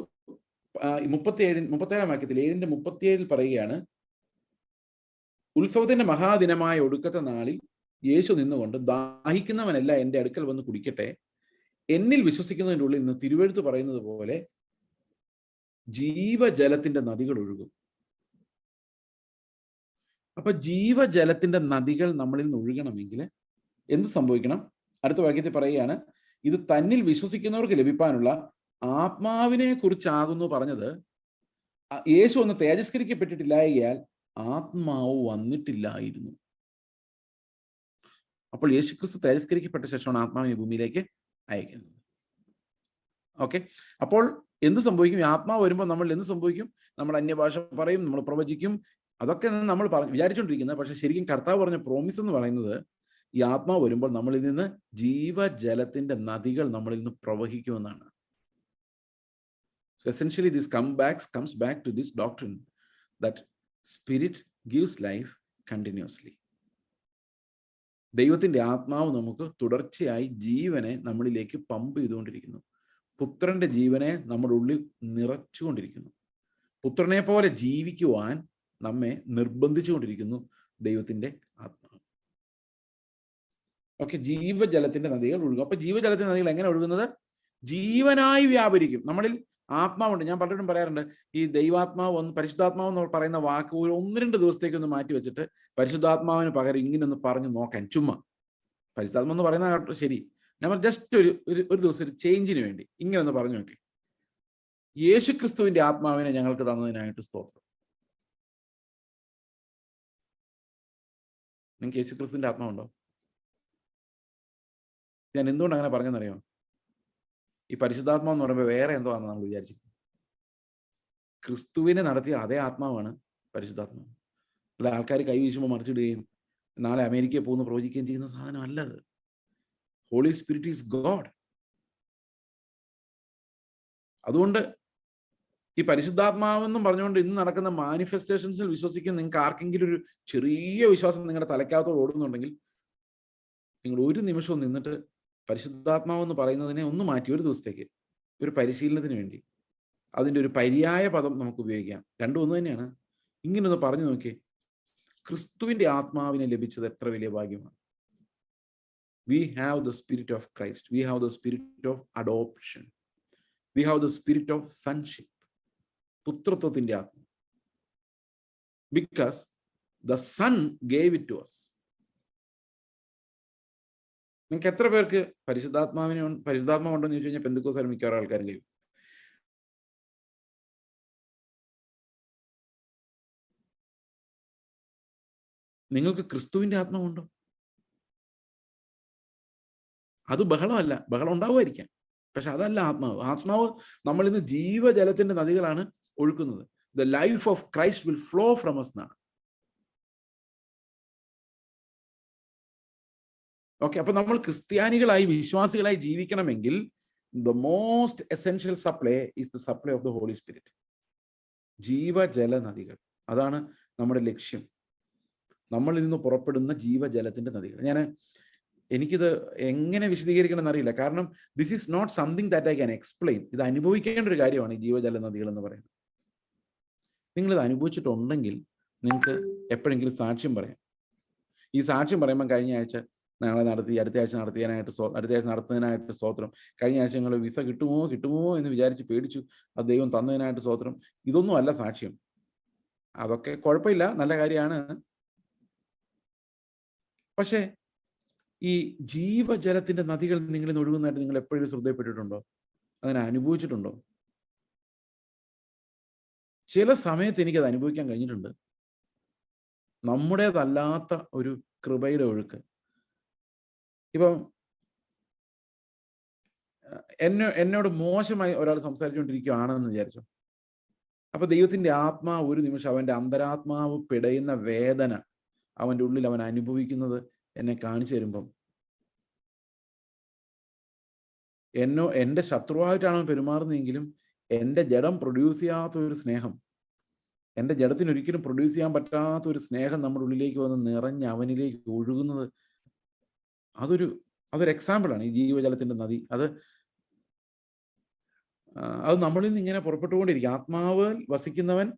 37-ാം വാക്യത്തിൽ 7:37 പറയുകയാണ്, ഉത്സവത്തിന്റെ മഹാദിനമായ ഒടുക്കത്തെ നാളിൽ യേശു നിന്നുകൊണ്ട് ദാഹിക്കുന്നവനല്ല എൻ്റെ അടുക്കൽ വന്ന് കുടിക്കട്ടെ, എന്നിൽ വിശ്വസിക്കുന്നതിൻ്റെ ഉള്ളിൽ നിന്ന് തിരുവെഴുത്ത് പറയുന്നത് പോലെ ജീവജലത്തിന്റെ നദികൾ ഒഴുകും. അപ്പൊ ജീവജലത്തിന്റെ നദികൾ നമ്മളിൽ നിന്ന് ഒഴുകണമെങ്കിൽ എന്ത് സംഭവിക്കണം? അടുത്ത വാക്യത്തിൽ പറയുകയാണ്, ഇത് തന്നിൽ വിശ്വസിക്കുന്നവർക്ക് ലഭിക്കാനുള്ള ആത്മാവിനെ കുറിച്ചാകുന്നു പറഞ്ഞത്. യേശു ഒന്ന് തേജസ്കരിക്കപ്പെട്ടിട്ടില്ലായാൽ ആത്മാവ് വന്നിട്ടില്ലായിരുന്നു. അപ്പോൾ യേശുക്രിസ്തു തേജസ്കരിക്കപ്പെട്ട ശേഷമാണ് ആത്മാവിനെ ഭൂമിയിലേക്ക് അയക്കുന്നത്. ഓക്കെ, അപ്പോൾ എന്ത് സംഭവിക്കും? ആത്മാവ് വരുമ്പോൾ നമ്മൾ എന്ത് സംഭവിക്കും? നമ്മൾ അന്യഭാഷ പറയും, നമ്മൾ പ്രവചിക്കും. അതൊക്കെ നമ്മൾ വിചാരിച്ചുകൊണ്ടിരിക്കുന്നത്. പക്ഷെ ശരിക്കും കർത്താവ് പറഞ്ഞ പ്രോമിസ് എന്ന് പറയുന്നത് ഈ ആത്മാവ് വരുമ്പോൾ നമ്മളിൽ നിന്ന് ജീവജലത്തിന്റെ നദികൾ നമ്മളിൽ നിന്ന് പ്രവഹിക്കുമെന്നാണ്. So essentially this comes back to this doctrine that spirit gives life continuously. ദൈവത്തിന്റെ ആത്മാവ് നമുക്ക് തുടർച്ചയായി ജീവനെ നമ്മളിലേക്ക് പമ്പ് ചെയ്തുകൊണ്ടിരിക്കുന്നു. പുത്രന്റെ ജീവനെ നമ്മുടെ ഉള്ളിൽ നിറച്ചുകൊണ്ടിരിക്കുന്നു. പുത്രനെ പോലെ ജീവിക്കുവാൻ നമ്മെ നിർബന്ധിച്ചുകൊണ്ടിരിക്കുന്നു ദൈവത്തിന്റെ ആത്മാവ്. ഓക്കെ, ജീവജലത്തിന്റെ നദികൾ ഒഴുകും. അപ്പൊ ജീവജലത്തിന്റെ നദികൾ എങ്ങനെ ഒഴുകുന്നത്? ജീവനായി വ്യാപരിക്കും. നമ്മളിൽ ആത്മാവുണ്ട്. ഞാൻ പലരും പറയാറുണ്ട്, ഈ ദൈവാത്മാവ് പരിശുദ്ധാത്മാവ് എന്ന് പറയുന്ന വാക്ക് ഒരു 1-2 ദിവസത്തേക്ക് ഒന്ന് മാറ്റി വെച്ചിട്ട് പരിശുദ്ധാത്മാവിന് പകരം ഇങ്ങനെ ഒന്ന് പറഞ്ഞു നോക്കാൻ. ചുമ്മാ പരിശുദ്ധാത്മാവ് എന്ന് പറയുന്ന ശരി, നമ്മൾ ജസ്റ്റ് ഒരു ദിവസം ഒരു ചേഞ്ചിന് വേണ്ടി ഇങ്ങനെ ഒന്ന് പറഞ്ഞു നോക്കി. യേശു ക്രിസ്തുവിന്റെ ആത്മാവിനെ ഞങ്ങൾക്ക് തന്നതിനായിട്ട് സ്തോത്രം. നിങ്ങൾക്ക് യേശു ക്രിസ്തുവിന്റെ ആത്മാവുണ്ടോ? ഞാൻ എന്തുകൊണ്ട് അങ്ങനെ പറഞ്ഞെന്നറിയോ? ഈ പരിശുദ്ധാത്മാവ് എന്ന് പറയുമ്പോൾ വേറെ എന്തോ ആണെന്ന് നമ്മൾ വിചാരിച്ചിരിക്കുന്നത്. ക്രിസ്തുവിനെ നടത്തിയ അതേ ആത്മാവാണ് പരിശുദ്ധാത്മാവ്. അല്ല ആൾക്കാർ കൈ വീശുമ്പോൾ മറിച്ചിടുകയും നാളെ അമേരിക്കയിൽ പോകുന്ന പ്രവചിക്കുകയും ചെയ്യുന്ന സാധനം അല്ലത്. Holy Spirit is God. അതുകൊണ്ട് ഈ പരിശുദ്ധാത്മാവെന്നും പറഞ്ഞുകൊണ്ട് ഇന്ന് നടക്കുന്ന മാനിഫെസ്റ്റേഷൻസിൽ വിശ്വസിക്കുന്ന നിങ്ങൾക്ക് ആർക്കെങ്കിലും ഒരു ചെറിയ വിശ്വാസം നിങ്ങളുടെ തലയ്ക്കകത്തോട് ഓടുന്നുണ്ടെങ്കിൽ നിങ്ങൾ ഒരു നിമിഷവും നിന്നിട്ട് പരിശുദ്ധാത്മാവെന്ന് പറയുന്നതിനെ ഒന്ന് മാറ്റി ഒരു ദിവസത്തേക്ക് ഒരു പരിശീലനത്തിന് വേണ്ടി അതിൻ്റെ ഒരു പര്യായ പദം നമുക്ക് ഉപയോഗിക്കാം. രണ്ടും ഒന്ന് തന്നെയാണ്. ഇങ്ങനൊന്ന് പറഞ്ഞു നോക്കിയേ, ക്രിസ്തുവിന്റെ ആത്മാവിനെ ലഭിച്ചത് എത്ര വലിയ ഭാഗ്യമാണ്. We have the spirit of Christ. We have the spirit of adoption. We have the spirit of sonship. പുത്രത്വത്തിന്റെ Atma. Because the Son gave it to us. നിങ്ങൾക്ക് എത്ര പേർക്ക് പരിശുദ്ധാത്മാവ് ഉണ്ടെന്ന് ചോദിച്ചു കഴിഞ്ഞാൽ പെന്തക്കോസ്തുകാർ മിക്കവാറും ആൾക്കാരും കഴിയും. നിങ്ങൾക്ക് ക്രിസ്തുവിന്റെ ആത്മാവുണ്ടോ? അത് ബഹളമല്ല, ബഹളം ഉണ്ടാവുമായിരിക്കാം, പക്ഷെ അതല്ല ആത്മാവ്. ആത്മാവ് നമ്മളിൽ നിന്ന് ജീവജലത്തിന്റെ നദികളാണ് ഒഴുക്കുന്നത്. The life of Christ will flow from us എന്നാണ്. ഓക്കെ, അപ്പൊ നമ്മൾ ക്രിസ്ത്യാനികളായി വിശ്വാസികളായി ജീവിക്കണമെങ്കിൽ the most essential supply is the supply of the Holy Spirit. ജീവജല നദികൾ, അതാണ് നമ്മുടെ ലക്ഷ്യം. നമ്മളിൽ നിന്ന് പുറപ്പെടുന്ന ജീവജലത്തിന്റെ നദികൾ. എനിക്കിത് എങ്ങനെ വിശദീകരിക്കണം എന്നറിയില്ല, കാരണം this is not something that I can explain. ഇത് അനുഭവിക്കേണ്ട ഒരു കാര്യമാണ് ഈ ജീവജല നദികൾ എന്ന് പറയുന്നത്. നിങ്ങളിത് അനുഭവിച്ചിട്ടുണ്ടെങ്കിൽ നിങ്ങൾക്ക് എപ്പോഴെങ്കിലും സാക്ഷ്യം പറയാം. ഈ സാക്ഷ്യം പറയുമ്പോൾ കഴിഞ്ഞ ആഴ്ച ഞങ്ങളെ നടത്തി, അടുത്ത ആഴ്ച നടത്തുന്നതിനായിട്ട് സ്തോത്രം, കഴിഞ്ഞ ആഴ്ച ഞങ്ങൾ വിസ കിട്ടുമോ എന്ന് വിചാരിച്ച് പേടിച്ചു, അത് ദൈവം തന്നതിനായിട്ട് സ്തോത്രം. ഇതൊന്നും അല്ല സാക്ഷ്യം. അതൊക്കെ കുഴപ്പമില്ല, നല്ല കാര്യമാണ്. പക്ഷേ ഈ ജീവജലത്തിന്റെ നദികൾ നിങ്ങളിൽ നിന്ന് ഒഴുകുന്നതായിട്ട് നിങ്ങൾ എപ്പോഴും ശ്രദ്ധയപ്പെട്ടിട്ടുണ്ടോ? അതിനെ അനുഭവിച്ചിട്ടുണ്ടോ? ചില സമയത്ത് എനിക്കത് അനുഭവിക്കാൻ കഴിഞ്ഞിട്ടുണ്ട്. നമ്മുടേതല്ലാത്ത ഒരു കൃപയുടെ ഒഴുക്ക്. ഇപ്പം എന്നോട് മോശമായി ഒരാൾ സംസാരിച്ചുകൊണ്ടിരിക്കുകയാണെന്ന് വിചാരിച്ചു. അപ്പൊ ദൈവത്തിന്റെ ആത്മാവ് ഒരു നിമിഷം അവന്റെ അന്തരാത്മാവ് പിടയുന്ന വേദന അവന്റെ ഉള്ളിൽ അവൻ അനുഭവിക്കുന്നത് എന്നെ കാണിച്ചു തരുമ്പം എൻ്റെ ശത്രുവായിട്ടാണ് അവൻ പെരുമാറുന്നതെങ്കിലും എൻ്റെ ജഡം പ്രൊഡ്യൂസ് ചെയ്യാത്ത ഒരു സ്നേഹം, എൻ്റെ ജഡത്തിന് ഒരിക്കലും പ്രൊഡ്യൂസ് ചെയ്യാൻ പറ്റാത്ത ഒരു സ്നേഹം നമ്മുടെ ഉള്ളിലേക്ക് വന്ന് നിറഞ്ഞ് അവനിലേക്ക് ഒഴുകുന്നത്, അതൊരു എക്സാമ്പിളാണ് ഈ ജീവജലത്തിന്റെ നദി. അത് നമ്മളിൽ നിന്ന് ഇങ്ങനെ പുറപ്പെട്ടുകൊണ്ടിരിക്കും. ആത്മാവിൽ വസിക്കുന്നവൻ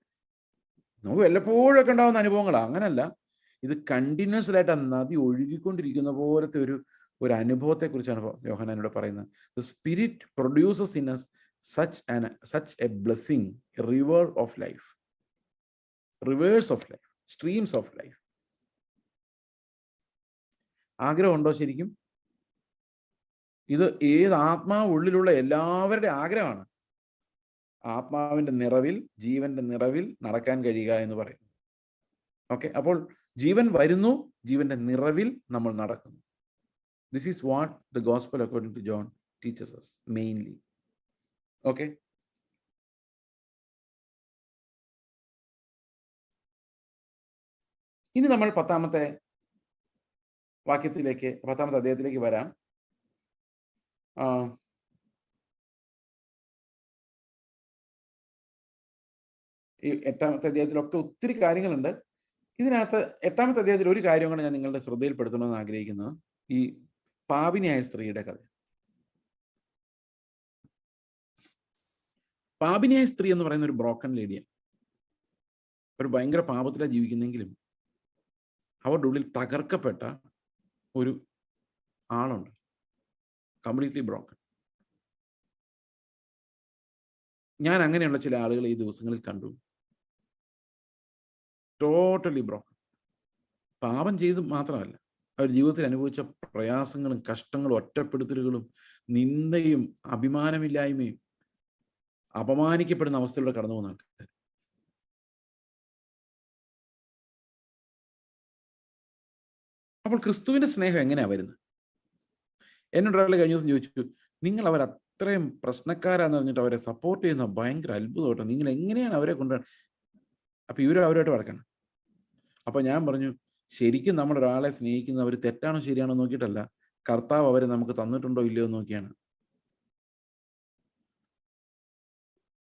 നമുക്ക് വല്ലപ്പോഴൊക്കെ ഉണ്ടാകുന്ന അനുഭവങ്ങളാണ്, അങ്ങനല്ല. ഇത് കണ്ടിന്യൂസ് ആയിട്ട് ആ നദി ഒഴുകിക്കൊണ്ടിരിക്കുന്ന പോലത്തെ ഒരു അനുഭവത്തെ കുറിച്ചാണ് യോഹന്നാനോട് പറയുന്നത്. The spirit produces in us such a blessing, a river of life, rivers of life, streams of life. ആഗ്രഹമുണ്ടോ ശരിക്കും? ഇത് ഏത് ആത്മാവ് ഉള്ളിലുള്ള എല്ലാവരുടെയും ആഗ്രഹമാണ്. ആത്മാവിന്റെ നിറവിൽ, ജീവന്റെ നിറവിൽ നടക്കാൻ കഴിയുക എന്ന് പറയുന്നു. ഓക്കെ, അപ്പോൾ ജീവൻ വരുന്നു, ജീവന്റെ നിറവിൽ നമ്മൾ നടക്കുന്നു. This is what the gospel according to John teaches us mainly. Okay. ഇനി നമ്മൾ 10ാമത്തെ വാക്യത്തിലേക്ക്, 10-ാമത്തെ അധ്യായത്തിലേക്ക് വരാം. ഈ 8-ാമത്തെ അധ്യായത്തിലൊക്കെ ഒത്തിരി കാര്യങ്ങളുണ്ട്. ഇതിനകത്ത് 8-ാമത്തെ അധ്യായത്തിൽ ഒരു കാര്യം കൂടെ ഞാൻ നിങ്ങളുടെ ശ്രദ്ധയിൽപ്പെടുത്തണമെന്ന് ആഗ്രഹിക്കുന്നത് ഈ പാപിനിയായ സ്ത്രീയുടെ കഥ. പാപിനിയായ സ്ത്രീ എന്ന് പറയുന്ന ഒരു ബ്രോക്കൺ ലേഡിയാണ്. ഒരു ഭയങ്കര പാപത്തിലാണ് ജീവിക്കുന്നെങ്കിലും അവരുടെ ഉള്ളിൽ തകർക്കപ്പെട്ട ഒരു ആളുണ്ട്, കംപ്ലീറ്റ്ലി ബ്രോക്കൺ. ഞാൻ അങ്ങനെയുള്ള ചില ആളുകളെ ഈ ദിവസങ്ങളിൽ കണ്ടു. Totally broken. പാപം ചെയ്ത് മാത്രമല്ല, അവർ ജീവിതത്തിൽ അനുഭവിച്ച പ്രയാസങ്ങളും കഷ്ടങ്ങളും ഒറ്റപ്പെടുത്തലുകളും നിന്ദയും അഭിമാനമില്ലായ്മയും അപമാനിക്കപ്പെടുന്ന അവസ്ഥയിലൂടെ കടന്നു പോകുന്ന ആൾക്കാർ. അപ്പോൾ ക്രിസ്തുവിന്റെ സ്നേഹം എങ്ങനെയാ വരുന്നത്? എന്നോട് ഒരാൾ കഴിഞ്ഞ ദിവസം ചോദിച്ചു, നിങ്ങൾ അവർ അത്രയും പ്രശ്നക്കാരാന്ന് പറഞ്ഞിട്ട് അവരെ സപ്പോർട്ട് ചെയ്യുന്ന ഭയങ്കര അത്ഭുതമായിട്ടോ, നിങ്ങൾ എങ്ങനെയാണ് അവരെ കൊണ്ടുവരാൻ? അപ്പൊ ഇവരും അവരുമായിട്ട് വഴക്കണം. അപ്പൊ ഞാൻ പറഞ്ഞു, ശരിക്കും നമ്മൾ ഒരാളെ സ്നേഹിക്കുന്നത് അവർ തെറ്റാണോ ശരിയാണോ നോക്കിയിട്ടല്ല, കർത്താവ് അവരെ നമുക്ക് തന്നിട്ടുണ്ടോ ഇല്ലയോ നോക്കിയാണ്.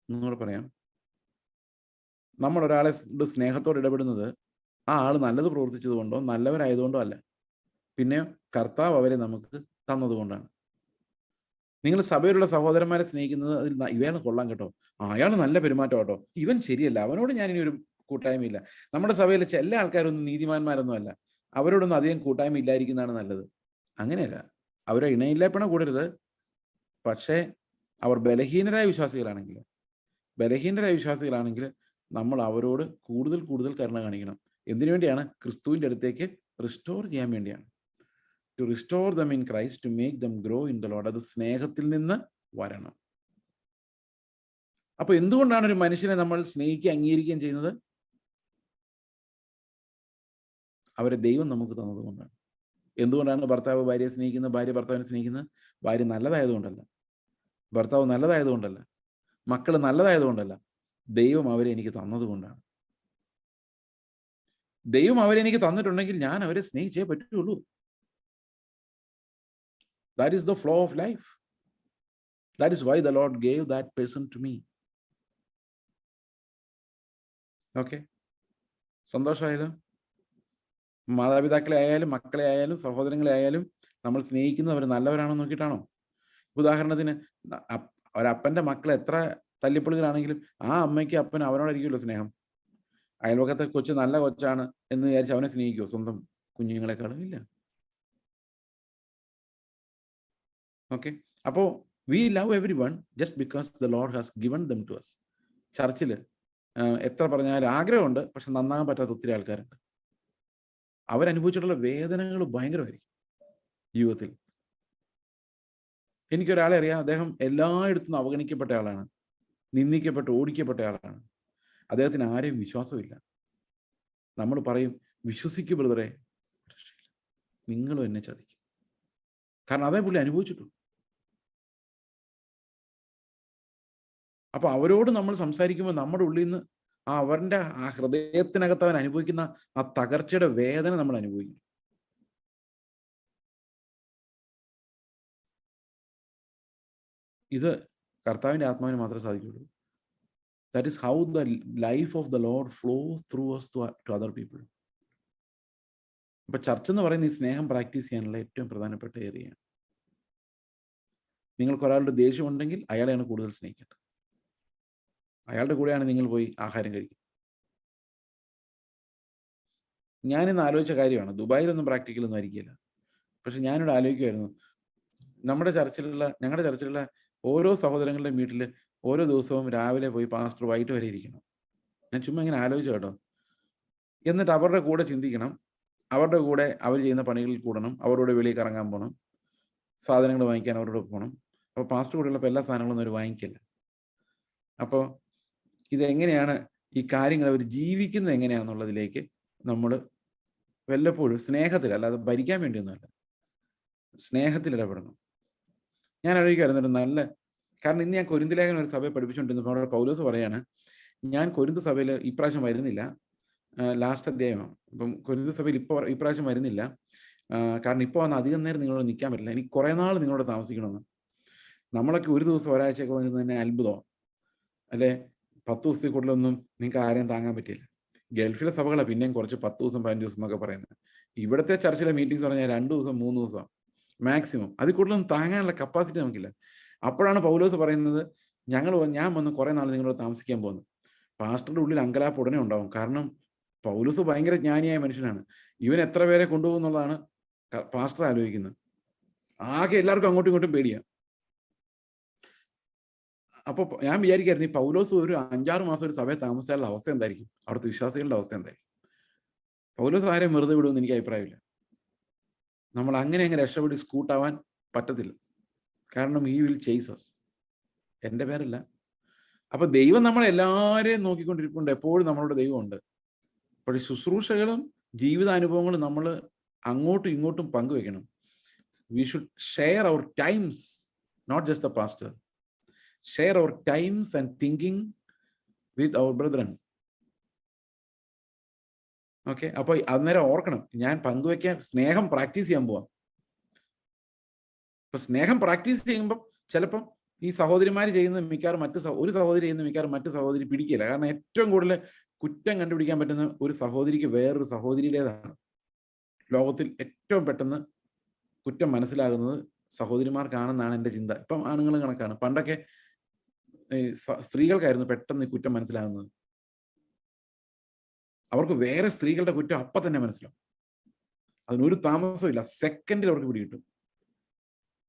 ഒന്നുകൂടെ പറയാം, നമ്മൾ ഒരാളെ സ്നേഹത്തോടെ ഇടപെടുന്നത് ആ ആള് നല്ലത് പ്രവർത്തിച്ചത് കൊണ്ടോ നല്ലവരായതുകൊണ്ടോ അല്ല, പിന്നെ കർത്താവ് അവരെ നമുക്ക് തന്നതുകൊണ്ടാണ്. നിങ്ങൾ സഭയിലുള്ള സഹോദരന്മാരെ സ്നേഹിക്കുന്നത് അതിൽ ഇവയാണ് കൊള്ളാൻ കേട്ടോ, അയാൾ നല്ല പെരുമാറ്റം കേട്ടോ, ഇവൻ ശരിയല്ല, അവനോട് ഞാൻ ഇനി ഒരു കൂട്ടായ്മയില്ല. നമ്മുടെ സഭയിൽ ചില ആൾക്കാരൊന്നും നീതിമാന്മാരൊന്നും അല്ല, അവരോടൊന്നും അധികം കൂട്ടായ്മ ഇല്ലായിരിക്കുന്നതാണ് നല്ലത്. അങ്ങനെയല്ല, അവരെ ഇണയില്ലാപ്പണ കൂടരുത്. പക്ഷേ അവർ ബലഹീനരായ വിശ്വാസികളാണെങ്കിൽ നമ്മൾ അവരോട് കൂടുതൽ കൂടുതൽ കരുണ കാണിക്കണം. എന്തിനു വേണ്ടിയാണ്? ക്രിസ്തുവിന്റെ അടുത്തേക്ക് റിസ്റ്റോർ ചെയ്യാൻ വേണ്ടിയാണ്. To restore them in Christ, to make them grow in the Lord. അത് സ്നേഹത്തിൽ നിന്ന് വരണം. അപ്പൊ എന്തുകൊണ്ടാണ് ഒരു മനുഷ്യനെ നമ്മൾ സ്നേഹിക്കുകയും അംഗീകരിക്കുകയും ചെയ്യുന്നത്? അവരെ ദൈവം നമുക്ക് തന്നതുകൊണ്ടാണ്. എന്തുകൊണ്ടാണ് ഭർത്താവ് ഭാര്യയെ സ്നേഹിക്കുന്നത്, ഭാര്യ ഭർത്താവിനെ സ്നേഹിക്കുന്നത്? ഭാര്യ നല്ലതായതുകൊണ്ടല്ല, ഭർത്താവ് നല്ലതായതുകൊണ്ടല്ല, മക്കൾ നല്ലതായതുകൊണ്ടല്ല, ദൈവം അവരെ എനിക്ക് തന്നതുകൊണ്ടാണ്. ദൈവം അവരെ എനിക്ക് തന്നിട്ടുണ്ടെങ്കിൽ ഞാൻ അവരെ സ്നേഹിച്ചേ പറ്റുള്ളൂ. That is the flow of life. That is why the Lord gave that person to me. Okay? സന്തോഷമായാലും മാതാപിതാക്കളെ ആയാലും മക്കളെ ആയാലും സഹോദരങ്ങളെ ആയാലും നമ്മൾ സ്നേഹിക്കുന്നത് അവർ നല്ലവരാണെന്ന് നോക്കിയിട്ടാണോ? ഉദാഹരണത്തിന് ഒരപ്പൻ്റെ മക്കൾ എത്ര തല്ലിപ്പൊളികളാണെങ്കിലും ആ അമ്മയ്ക്ക് അപ്പന് അവനോടായിരിക്കുമല്ലോ സ്നേഹം. അയൽവക്കത്തെ കൊച്ചു നല്ല കൊച്ചാണ് എന്ന് വിചാരിച്ച് അവനെ സ്നേഹിക്കുമോ സ്വന്തം കുഞ്ഞുങ്ങളെക്കാളും? ഇല്ല. ഓക്കെ, അപ്പോൾ we love every one just because the Lord has given them to us. ചർച്ചിൽ എത്ര പറഞ്ഞാലും ആഗ്രഹമുണ്ട്, പക്ഷെ നന്നാകാൻ പറ്റാത്ത ഒത്തിരി ആൾക്കാരുണ്ട്. അവരനുഭവിച്ചിട്ടുള്ള വേദനകൾ ഭയങ്കരമായിരിക്കും ജീവിതത്തിൽ. എനിക്കൊരാളെ അറിയാം, അദ്ദേഹം എല്ലായിടത്തും അവഗണിക്കപ്പെട്ട ആളാണ്, നിന്ദിക്കപ്പെട്ട് ഓടിക്കപ്പെട്ട ആളാണ്. അദ്ദേഹത്തിന് ആരെയും വിശ്വാസമില്ല. നമ്മൾ പറയും, വിശ്വസിക്കൂ ബ്രദറെ, നിങ്ങളും എന്നെ ചതിക്കും. കാരണം അതേ പുള്ളി അനുഭവിച്ചിട്ടു. അപ്പൊ അവരോട് നമ്മൾ സംസാരിക്കുമ്പോൾ നമ്മുടെ ഉള്ളിൽ നിന്ന് അവരുടെ ആ ഹൃദയത്തിനകത്ത് അവൻ അനുഭവിക്കുന്ന ആ തകർച്ചയുടെ വേദന നമ്മൾ അനുഭവിക്കും. ഇത് കർത്താവിന്റെ ആത്മാവിന് മാത്രമേ സാധിക്കുള്ളൂ. That is how the life of the Lord flows through us to other people. അപ്പൊ ചർച്ച എന്ന് പറയുന്ന ഈ സ്നേഹം പ്രാക്ടീസ് ചെയ്യാനുള്ള ഏറ്റവും പ്രധാനപ്പെട്ട ഏരിയയാണ്. നിങ്ങൾക്ക് ഒരാളുടെ ദേഷ്യം ഉണ്ടെങ്കിൽ അയാളെയാണ് കൂടുതൽ സ്നേഹിക്കേണ്ടത്. അയാളുടെ കൂടെയാണ് നിങ്ങൾ പോയി ആഹാരം കഴിക്കുക. ഞാനിന്ന് ആലോചിച്ച കാര്യമാണ്, ദുബായിലൊന്നും പ്രാക്ടിക്കലൊന്നും ആയിരിക്കില്ല. പക്ഷെ ഞാനിവിടെ ആലോചിക്കുമായിരുന്നു, ഞങ്ങളുടെ ചർച്ചിലുള്ള ഓരോ സഹോദരങ്ങളുടെ വീട്ടിൽ ഓരോ ദിവസവും രാവിലെ പോയി പാസ്റ്റർ വൈകിട്ട് വരെ ഇരിക്കണം. ഞാൻ ചുമ്മാ ഇങ്ങനെ ആലോചിച്ചു കേട്ടോ. എന്നിട്ട് അവരുടെ കൂടെ ചിന്തിക്കണം, അവരുടെ കൂടെ അവർ ചെയ്യുന്ന പണികളിൽ കൂടണം, അവരോട് വെളിയിൽ കറങ്ങാൻ പോകണം, സാധനങ്ങൾ വാങ്ങിക്കാൻ അവരോട് പോകണം. അപ്പോൾ പാസ്റ്റർ കൂടെ ഉള്ളപ്പോൾ എല്ലാ സാധനങ്ങളൊന്നും അവർ വാങ്ങിക്കില്ല. അപ്പോൾ ഇതെങ്ങനെയാണ് ഈ കാര്യങ്ങൾ അവർ ജീവിക്കുന്നത് എങ്ങനെയാണെന്നുള്ളതിലേക്ക് നമ്മൾ വല്ലപ്പോഴും സ്നേഹത്തിൽ, അല്ലാതെ ഭരിക്കാൻ വേണ്ടിയൊന്നുമല്ല, സ്നേഹത്തിൽ ഇടപെടണം. ഞാൻ ആലോചിക്കുമായിരുന്നു നല്ല, കാരണം ഇന്ന് ഞാൻ കൊരിന്ത് ലേഖനം ഒരു സഭയെ പഠിപ്പിച്ചുകൊണ്ടിരുന്നപ്പോൾ അവിടെ പൗലോസ് പറയാണ്, ഞാൻ കൊരിന്ത് സഭയിൽ ഇപ്രാവശ്യം വരുന്നില്ല, ലാസ്റ്റ് അധ്യായമാണ്. അപ്പം കൊരിന്ത് സഭയിൽ ഇപ്രാവശ്യം വരുന്നില്ല, കാരണം ഇപ്പോൾ വന്ന് അധികം നേരം നിങ്ങളോട് നിൽക്കാൻ പറ്റില്ല, എനിക്ക് കുറേ നാൾ നിങ്ങളോട് താമസിക്കണമെന്ന്. നമ്മളൊക്കെ ഒരു ദിവസം ഒരാഴ്ചയൊക്കെ വന്നിരുന്നത് തന്നെ അത്ഭുതമാണ് അല്ലേ. 10 ദിവസത്തിൽ കൂടുതലൊന്നും നിങ്ങൾക്ക് ആരെയും താങ്ങാൻ പറ്റില്ല. ഗൾഫിലെ സഭകളാണ് പിന്നെയും കുറച്ച് 10 ദിവസം 15 ദിവസം എന്നൊക്കെ പറയുന്നത്. ഇവിടുത്തെ ചർച്ചിലെ മീറ്റിംഗ്സ് പറഞ്ഞാൽ 2 ദിവസം 3 ദിവസം മാക്സിമം. അതിൽ കൂടുതലൊന്നും താങ്ങാനുള്ള കപ്പാസിറ്റി നമുക്കില്ല. അപ്പോഴാണ് പൗലോസ് പറയുന്നത്, ഞാൻ വന്ന് കുറേ നാൾ നിങ്ങളോട് താമസിക്കാൻ പോകുന്നു. പാസ്റ്ററുടെ ഉള്ളിൽ അങ്കലാപ്പ് ഉടനെ ഉണ്ടാവും. കാരണം പൗലോസ് ഭയങ്കര ജ്ഞാനിയായ മനുഷ്യനാണ്. ഇവൻ എത്ര പേരെ കൊണ്ടുപോകും എന്നുള്ളതാണ് പാസ്റ്റർ ആലോചിക്കുന്നത്. ആകെ എല്ലാവർക്കും അങ്ങോട്ടും ഇങ്ങോട്ടും പേടിയാ. അപ്പൊ ഞാൻ വിചാരിക്കായിരുന്നു, ഈ പൗലോസ് ഒരു 5-6 മാസം ഒരു സഭയെ താമസിച്ചാലുള്ള അവസ്ഥ എന്തായിരിക്കും, അവിടുത്തെ വിശ്വാസികളുടെ അവസ്ഥ എന്തായിരിക്കും. പൗലോസ് ആരെയും വെറുതെ വിടുമെന്ന് എനിക്ക് അഭിപ്രായമില്ല. നമ്മൾ അങ്ങനെ രക്ഷപ്പെടി സ്കൂട്ടാവാൻ പറ്റത്തില്ല. കാരണം ഹി വിൽ ചേസ് അസ്. എൻ്റെ പേരല്ല. അപ്പൊ ദൈവം നമ്മളെല്ലാവരെയും നോക്കിക്കൊണ്ടിരിപ്പുണ്ട്. എപ്പോഴും നമ്മളോട് ദൈവമുണ്ട്. പക്ഷേ ശുശ്രൂഷകളും ജീവിതാനുഭവങ്ങളും നമ്മൾ അങ്ങോട്ടും ഇങ്ങോട്ടും പങ്കുവെക്കണം. We should share our times, not just the pastor. Share our times and thinking with our brethren. Okay, അപ്പൊ അന്നേരം ഓർക്കണം, ഞാൻ പങ്കുവെക്കാൻ സ്നേഹം പ്രാക്ടീസ് ചെയ്യാൻ പോവാം. ഇപ്പൊ സ്നേഹം പ്രാക്ടീസ് ചെയ്യുമ്പം ചിലപ്പം ഈ സഹോദരിമാർ ചെയ്യുന്ന മിക്കവാറും ഒരു സഹോദരി ചെയ്യുന്ന മിക്കവാറും മറ്റു സഹോദരി പിടിക്കില്ല. കാരണം ഏറ്റവും കൂടുതൽ കുറ്റം കണ്ടുപിടിക്കാൻ പറ്റുന്ന ഒരു സഹോദരിക്ക് വേറൊരു സഹോദരിയുടേതാണ്. ലോകത്തിൽ ഏറ്റവും പെട്ടെന്ന് കുറ്റം മനസ്സിലാകുന്നത് സഹോദരിമാർക്കാണെന്നാണ് എൻ്റെ ചിന്ത. ഇപ്പം ആണുങ്ങളും കണക്കാണ്. പണ്ടൊക്കെ സ്ത്രീകൾക്കായിരുന്നു പെട്ടെന്ന് കുറ്റം മനസ്സിലാകുന്നത്. അവർക്ക് വേറെ സ്ത്രീകളുടെ കുറ്റം അപ്പം തന്നെ മനസ്സിലാവും. അതിനൊരു താമസമില്ല, സെക്കൻഡിൽ അവർക്ക് പിടികിട്ടും.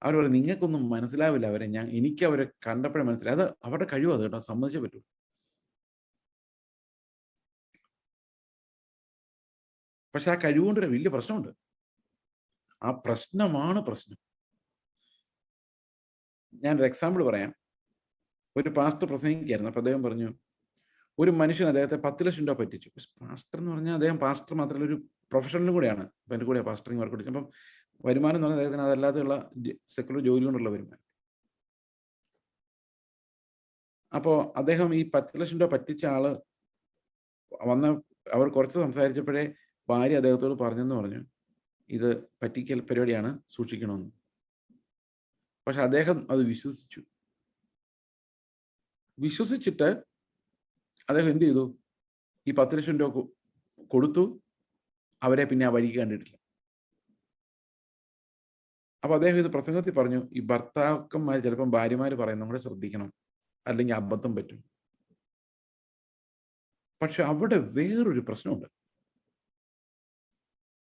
അവർ പറയും, നിങ്ങൾക്കൊന്നും മനസ്സിലാവില്ല അവരെ, എനിക്ക് അവരെ കണ്ടപ്പോഴേ മനസ്സിലായി. അത് അവരുടെ കഴിവ്, അത് കേട്ടോ, സമ്മതിച്ചേ പറ്റൂ. പക്ഷെ ആ കഴിവുകൊണ്ടൊരു വലിയ പ്രശ്നമുണ്ട്. ആ പ്രശ്നമാണ് പ്രശ്നം. ഞാനൊരു എക്സാമ്പിൾ പറയാം. ഒരു പാസ്റ്റർ പ്രസംഗിക്കുകയായിരുന്നു. അപ്പൊ അദ്ദേഹം പറഞ്ഞു, ഒരു മനുഷ്യൻ അദ്ദേഹത്തെ 10 ലക്ഷം രൂപ പറ്റിച്ചു. പാസ്റ്റർ എന്ന് പറഞ്ഞാൽ അദ്ദേഹം പാസ്റ്റർ മാത്രമല്ല, ഒരു പ്രൊഫഷണലും കൂടെയാണ്. അപ്പൊ എൻ്റെ കൂടെ പാസ്റ്ററിങ് വർക്ക് കൊടുത്തു. അപ്പം വരുമാനം എന്ന് പറഞ്ഞാൽ അദ്ദേഹത്തിന് അതല്ലാതെയുള്ള സെക്കുലർ ജോലി കൊണ്ടുള്ള വരുമാനം. അപ്പോൾ അദ്ദേഹം ഈ 10 ലക്ഷം രൂപ പറ്റിച്ച ആള് അവർ കുറച്ച് സംസാരിച്ചപ്പോഴേ ഭാര്യ അദ്ദേഹത്തോട് പറഞ്ഞെന്ന് പറഞ്ഞു, ഇത് പറ്റിക്കൽ പരിപാടിയാണ്, സൂക്ഷിക്കണമെന്ന്. പക്ഷെ അദ്ദേഹം അത് വിശ്വസിച്ചിട്ട് അദ്ദേഹം എന്ത് ചെയ്തു, ഈ 10 ലക്ഷം രൂപ കൊടുത്തു. അവരെ പിന്നെ ആ വഴിക്ക് കണ്ടിട്ടില്ല. അപ്പൊ അദ്ദേഹം ഇത് പ്രസംഗത്തിൽ പറഞ്ഞു, ഈ ഭർത്താക്കന്മാർ ചിലപ്പം ഭാര്യമാര് പറയും നമ്മളെ ശ്രദ്ധിക്കണം, അല്ലെങ്കിൽ അബദ്ധം പറ്റും. പക്ഷെ അവിടെ വേറൊരു പ്രശ്നമുണ്ട്.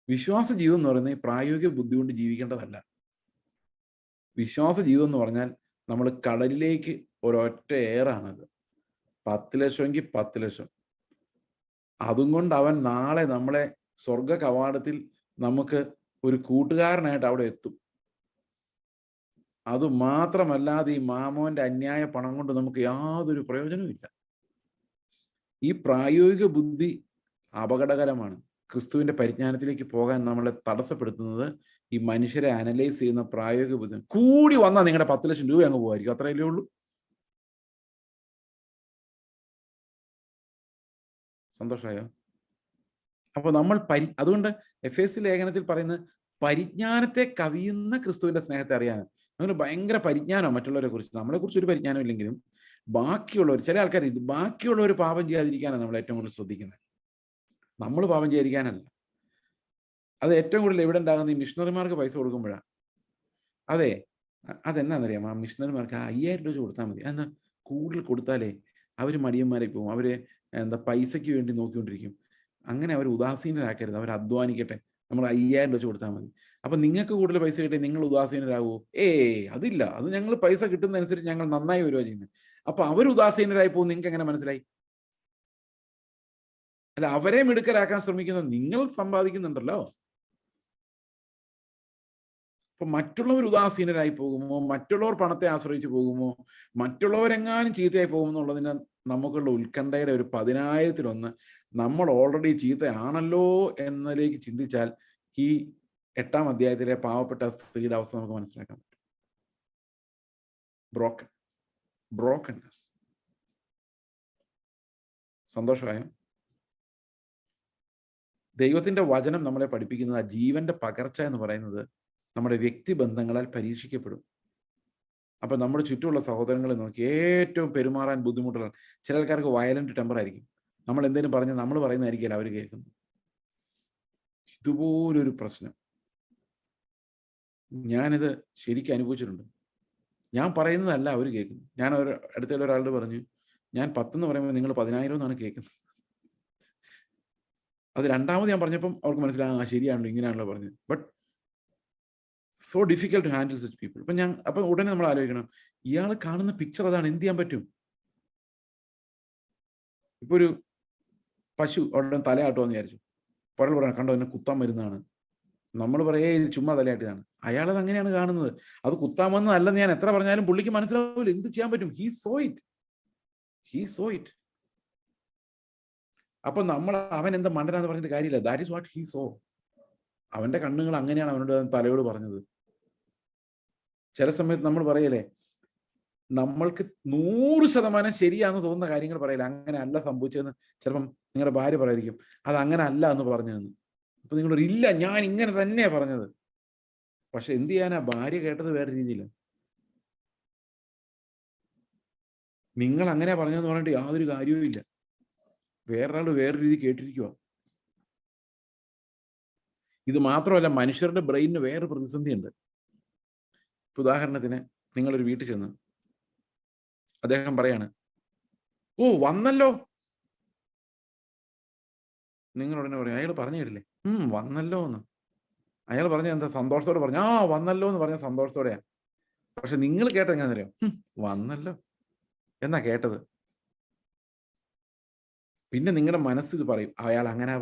വിശ്വാസ ജീവിതം എന്ന് പറയുന്നത് പ്രായോഗിക ബുദ്ധി കൊണ്ട് ജീവിക്കേണ്ടതല്ല. വിശ്വാസ ജീവിതം എന്ന് പറഞ്ഞാൽ നമ്മൾ കടലിലേക്ക് ഒരൊറ്റ ഏറാണത്. 10 ലക്ഷമെങ്കിൽ 10 ലക്ഷം. അതും കൊണ്ട് അവൻ നാളെ നമ്മളെ സ്വർഗ കവാടത്തിൽ നമുക്ക് ഒരു കൂട്ടുകാരനായിട്ട് അവിടെ എത്തും. അത് മാത്രമല്ലാതെ ഈ മാമോന്റെ അന്യായ പണം കൊണ്ട് നമുക്ക് യാതൊരു പ്രയോജനവും ഇല്ല. ഈ പ്രായോഗിക ബുദ്ധി അപകടകരമാണ്. ക്രിസ്തുവിന്റെ പരിജ്ഞാനത്തിലേക്ക് പോകാൻ നമ്മളെ തടസ്സപ്പെടുത്തുന്നത് ഈ മനുഷ്യരെ അനലൈസ് ചെയ്യുന്ന പ്രായോഗിക ബുദ്ധി. കൂടി വന്നാൽ നിങ്ങളുടെ 10 ലക്ഷം രൂപ അങ്ങ് പോകായിരിക്കും, അത്രയല്ലേ ഉള്ളൂ. സന്തോഷമായോ? അപ്പൊ നമ്മൾ അതുകൊണ്ട് എഫേസ്യ ലേഖനത്തിൽ പറയുന്നത് പരിജ്ഞാനത്തെ കവിയുന്ന ക്രിസ്തുവിന്റെ സ്നേഹത്തെ അറിയാൻ. അങ്ങനെ ഭയങ്കര പരിജ്ഞാനമാണ് മറ്റുള്ളവരെ കുറിച്ച്. നമ്മളെ കുറിച്ച് ഒരു പരിജ്ഞാനം ഇല്ലെങ്കിലും ബാക്കിയുള്ളവർ, ചില ആൾക്കാർ ബാക്കിയുള്ളവർ പാപം ചെയ്യാതിരിക്കാനാണ് നമ്മൾ ഏറ്റവും കൂടുതൽ ശ്രദ്ധിക്കുന്നത്. നമ്മൾ പാപം ചെയ്യാതിരിക്കാനല്ല. അത് ഏറ്റവും കൂടുതൽ എവിഡന്റ് ആകുന്ന ഈ മിഷണറിമാർക്ക് പൈസ കൊടുക്കുമ്പോഴാണ്. അതെ, അതെന്നാന്നറിയാമോ, ആ മിഷണറിമാർക്ക് 5000 രൂപ കൊടുത്താൽ മതി. എന്താ, കൂടുതൽ കൊടുത്താലേ അവർ മടിയന്മാരെ പോകും, അവര് പൈസയ്ക്ക് വേണ്ടി നോക്കിക്കൊണ്ടിരിക്കും. അങ്ങനെ അവർ ഉദാസീനരാക്കരുത്, അവർ അധ്വാനിക്കട്ടെ. നമ്മൾ 5000 രൂപ കൊടുത്താൽ മതി. അപ്പൊ നിങ്ങൾക്ക് കൂടുതൽ പൈസ കിട്ടി നിങ്ങൾ ഉദാസീനരാകുമോ? അതില്ല. അത് ഞങ്ങൾ പൈസ കിട്ടുന്നതനുസരിച്ച് ഞങ്ങൾ നന്നായി വരുവാ ചെയ്യുന്നത്. അപ്പൊ അവർ ഉദാസീനരായി പോകും. നിങ്ങൾക്ക് എങ്ങനെ മനസ്സിലായി? അല്ല, അവരെ മിടുക്കരാക്കാൻ ശ്രമിക്കുന്നത് നിങ്ങൾ സമ്പാദിക്കുന്നുണ്ടല്ലോ. അപ്പൊ മറ്റുള്ളവർ ഉദാസീനരായി പോകുമോ, മറ്റുള്ളവർ പണത്തെ ആശ്രയിച്ചു പോകുമോ, മറ്റുള്ളവരെങ്ങാനും ചീത്തയായി പോകുമെന്നുള്ളതിന് നമുക്കുള്ള ഉത്കണ്ഠയുടെ ഒരു 10,000-ൽ 1 നമ്മൾ ഓൾറെഡി ചീത്തയാണല്ലോ എന്നതിലേക്ക് ചിന്തിച്ചാൽ ഈ 8-ാം അധ്യായത്തിലെ പാവപ്പെട്ട സ്ത്രീയുടെ അവസ്ഥ നമുക്ക് മനസ്സിലാക്കാൻ പറ്റും. ബ്രോക്കൺനെസ്. സന്തോഷമായോ? ദൈവത്തിന്റെ വചനം നമ്മളെ പഠിപ്പിക്കുന്നത് ആ ജീവന്റെ പകർച്ച എന്ന് പറയുന്നത് നമ്മുടെ വ്യക്തിബന്ധങ്ങളാൽ പരീക്ഷിക്കപ്പെടും. അപ്പൊ നമ്മുടെ ചുറ്റുമുള്ള സഹോദരങ്ങളെ നോക്കി ഏറ്റവും പെരുമാറാൻ ബുദ്ധിമുട്ടുള്ള ചില ആൾക്കാർക്ക് വയലന്റ് ടെമ്പർ ആയിരിക്കും. നമ്മൾ എന്തെങ്കിലും പറഞ്ഞ് നമ്മൾ പറയുന്നതായിരിക്കില്ല അവർ കേൾക്കുന്നത്. ഇതുപോലൊരു പ്രശ്നം ഞാനിത് ശരിക്കും അനുഭവിച്ചിട്ടുണ്ട്. ഞാൻ പറയുന്നതല്ല അവർ കേൾക്കുന്നത്. ഞാൻ അടുത്തുള്ള ഒരാളോട് പറഞ്ഞു, ഞാൻ 10 എന്ന് പറയുമ്പോൾ നിങ്ങൾ 10,000 എന്നാണ് കേൾക്കുന്നത്. അത് രണ്ടാമത് ഞാൻ പറഞ്ഞപ്പം അവർക്ക് മനസ്സിലാകും, ശരിയാണല്ലോ, ഇങ്ങനെയാണല്ലോ പറഞ്ഞത്. But so difficult to handle such people. അപ്പം ഉടനെ നമ്മൾ ആലോചിക്കണം, ഇയാൾ കാണുന്ന പിക്ചർ അതാണ്, എന്ത് ചെയ്യാൻ പറ്റും? ഇപ്പൊ ഒരു പശു അവിടെ തലയാട്ടുമെന്ന് വിചാരിച്ചു. ഒരാൾ പറയാം, കണ്ടോ എന്നെ കുത്താൻ വരുന്നതാണ്. നമ്മൾ പറയേ ചുമ്മാ തലയാട്ടിയതാണ്. അയാളത് അങ്ങനെയാണ് കാണുന്നത്. അത് കുത്താൻ വന്നതല്ലെന്ന് ഞാൻ എത്ര പറഞ്ഞാലും പുള്ളിക്ക് മനസ്സിലാവില്ല. എന്ത് ചെയ്യാൻ പറ്റും? He so it. അപ്പൊ നമ്മൾ അവൻ എന്താ മണ്ടനാന്ന് പറഞ്ഞിട്ട് കാര്യമില്ല. That is what he so. അവന്റെ കണ്ണുകൾ അങ്ങനെയാണ് അവനോട് തലയോട് പറഞ്ഞത്. ചില സമയത്ത് നമ്മൾ പറയല്ലേ, നമ്മൾക്ക് 100% ശരിയാന്ന് തോന്നുന്ന കാര്യങ്ങൾ പറയില്ല, അങ്ങനെ അല്ല സംഭവിച്ചതെന്ന്. ചിലപ്പം നിങ്ങളുടെ ഭാര്യ പറയായിരിക്കും, അത് അങ്ങനെ അല്ല എന്ന് പറഞ്ഞതെന്ന്. അപ്പൊ നിങ്ങൾ ഇല്ല, ഞാൻ ഇങ്ങനെ തന്നെയാ പറഞ്ഞത്. പക്ഷെ എന്ത് ചെയ്യാനാ, ഭാര്യ കേട്ടത് വേറെ രീതിയില്ല. നിങ്ങൾ അങ്ങനെ പറഞ്ഞതെന്ന് പറഞ്ഞിട്ട് യാതൊരു കാര്യവും ഇല്ല. വേറൊരാൾ വേറെ രീതി കേട്ടിരിക്കുക. ഇത് മാത്രമല്ല, മനുഷ്യരുടെ ബ്രെയിനിന് വേറെ പ്രതിസന്ധി ഉണ്ട്. ഉദാഹരണത്തിന്, നിങ്ങളൊരു വീട്ടിൽ ചെന്ന് അദ്ദേഹം പറയാണ്, ഓ വന്നല്ലോ. നിങ്ങൾ ഉടനെ പറയും, അയാൾ പറഞ്ഞു കേട്ടില്ലേ, വന്നല്ലോ എന്ന്. അയാൾ പറഞ്ഞ എന്താ? സന്തോഷത്തോടെ പറഞ്ഞു. ആ വന്നല്ലോ എന്ന് പറഞ്ഞ സന്തോഷത്തോടെയാ. പക്ഷെ നിങ്ങൾ കേട്ട എങ്ങനെയാണെന്നറിയോ? വന്നല്ലോ എന്നാ കേട്ടത്. പിന്നെ നിങ്ങളുടെ മനസ്സ് ഇത് പറയും, അയാൾ അങ്ങനെ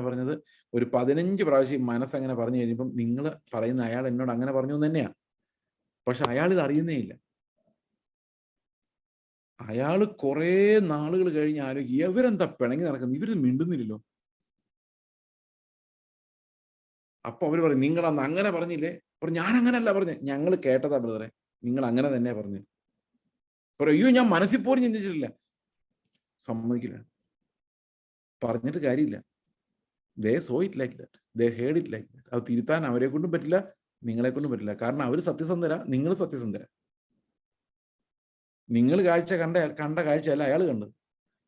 പറഞ്ഞത്. ഒരു 15 പ്രാവശ്യം മനസ്സ് അങ്ങനെ പറഞ്ഞു കഴിഞ്ഞപ്പം നിങ്ങൾ പറയുന്ന അയാൾ എന്നോട് അങ്ങനെ പറഞ്ഞു എന്ന് തന്നെയാ. പക്ഷെ അയാൾ ഇത് അറിയുന്നേ ഇല്ല. അയാൾ കുറെ നാളുകൾ കഴിഞ്ഞ് ആലോചിക്കും, ഇവരെന്താ പിണങ്ങി നടക്കുന്നത്, ഇവര് മിണ്ടുന്നില്ലല്ലോ. അപ്പൊ അവര് പറയും, നിങ്ങൾ അന്ന് അങ്ങനെ പറഞ്ഞില്ലേ? ഞാൻ അങ്ങനല്ല പറഞ്ഞു. ഞങ്ങൾ കേട്ടതാ ബ്രദറെ, നിങ്ങൾ അങ്ങനെ തന്നെ പറഞ്ഞു. അയ്യോ, ഞാൻ മനസ്സിൽ പോലും ചിന്തിച്ചിട്ടില്ല. സമ്മതിക്കില്ല. പറഞ്ഞിട്ട് കാര്യമില്ല. They saw it like that, they heard it like that. അത് തിരുത്താൻ അവരെ കൊണ്ടും പറ്റില്ല, നിങ്ങളെ കൊണ്ടും പറ്റില്ല. കാരണം അവർ സത്യസന്ധര, നിങ്ങൾ സത്യസന്ധര. നിങ്ങൾ കണ്ട കാഴ്ചയല്ല അയാൾ കണ്ടത്.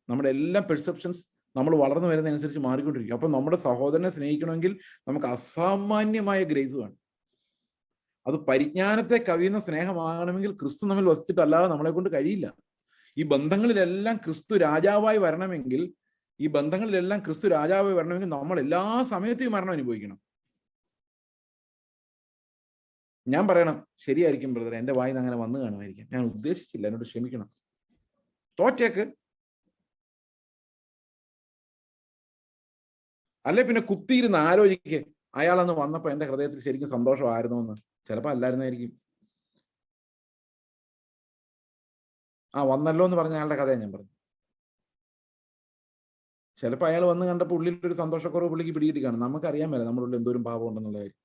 നമ്മുടെ എല്ലാ പെർസെപ്ഷൻസ് നമ്മൾ വളർന്നു വരുന്നതനുസരിച്ച് മാറിക്കൊണ്ടിരിക്കും. അപ്പൊ നമ്മുടെ സഹോദരനെ സ്നേഹിക്കണമെങ്കിൽ നമുക്ക് അസാമാന്യമായ ഗ്രേസ് വേണം. അത് പരിജ്ഞാനത്തെ കവിയുന്ന സ്നേഹമാകണമെങ്കിൽ ക്രിസ്തു നമ്മിൽ വസിച്ചിട്ടല്ലാതെ നമ്മളെ കൊണ്ട് കഴിയില്ല. ഈ ബന്ധങ്ങളിലെല്ലാം ക്രിസ്തു രാജാവായി വരണമെങ്കിൽ നമ്മൾ എല്ലാ സമയത്തും മരണം അനുഭവിക്കണം. ഞാൻ പറയണം, ശരിയായിരിക്കും ബ്രദർ, എന്റെ വായിന്ന് അങ്ങനെ വന്നു കാണുമായിരിക്കും, ഞാൻ ഉദ്ദേശിച്ചില്ല, എന്നോട് ക്ഷമിക്കണം. തോറ്റേക്ക്. അല്ലെ പിന്നെ കുത്തിയിരുന്ന് ആലോചിക്ക്, അയാളന്ന് വന്നപ്പോ എന്റെ ഹൃദയത്തിൽ ശരിക്കും സന്തോഷമായിരുന്നു എന്ന്. ചിലപ്പോ അല്ലായിരുന്നായിരിക്കും. വന്നല്ലോ എന്ന് പറഞ്ഞ അയാളുടെ കഥയെ ഞാൻ പറഞ്ഞു. ചിലപ്പോൾ അയാൾ വന്ന് കണ്ടപ്പോൾ ഉള്ളിലൊരു സന്തോഷക്കുറവ് പുള്ളിക്ക് പിടികിട്ടി കാണും. നമുക്കറിയാൻ മേല നമ്മുടെ ഉള്ളിൽ എന്തോരം പാപം ഉണ്ടെന്നുള്ള കാര്യം.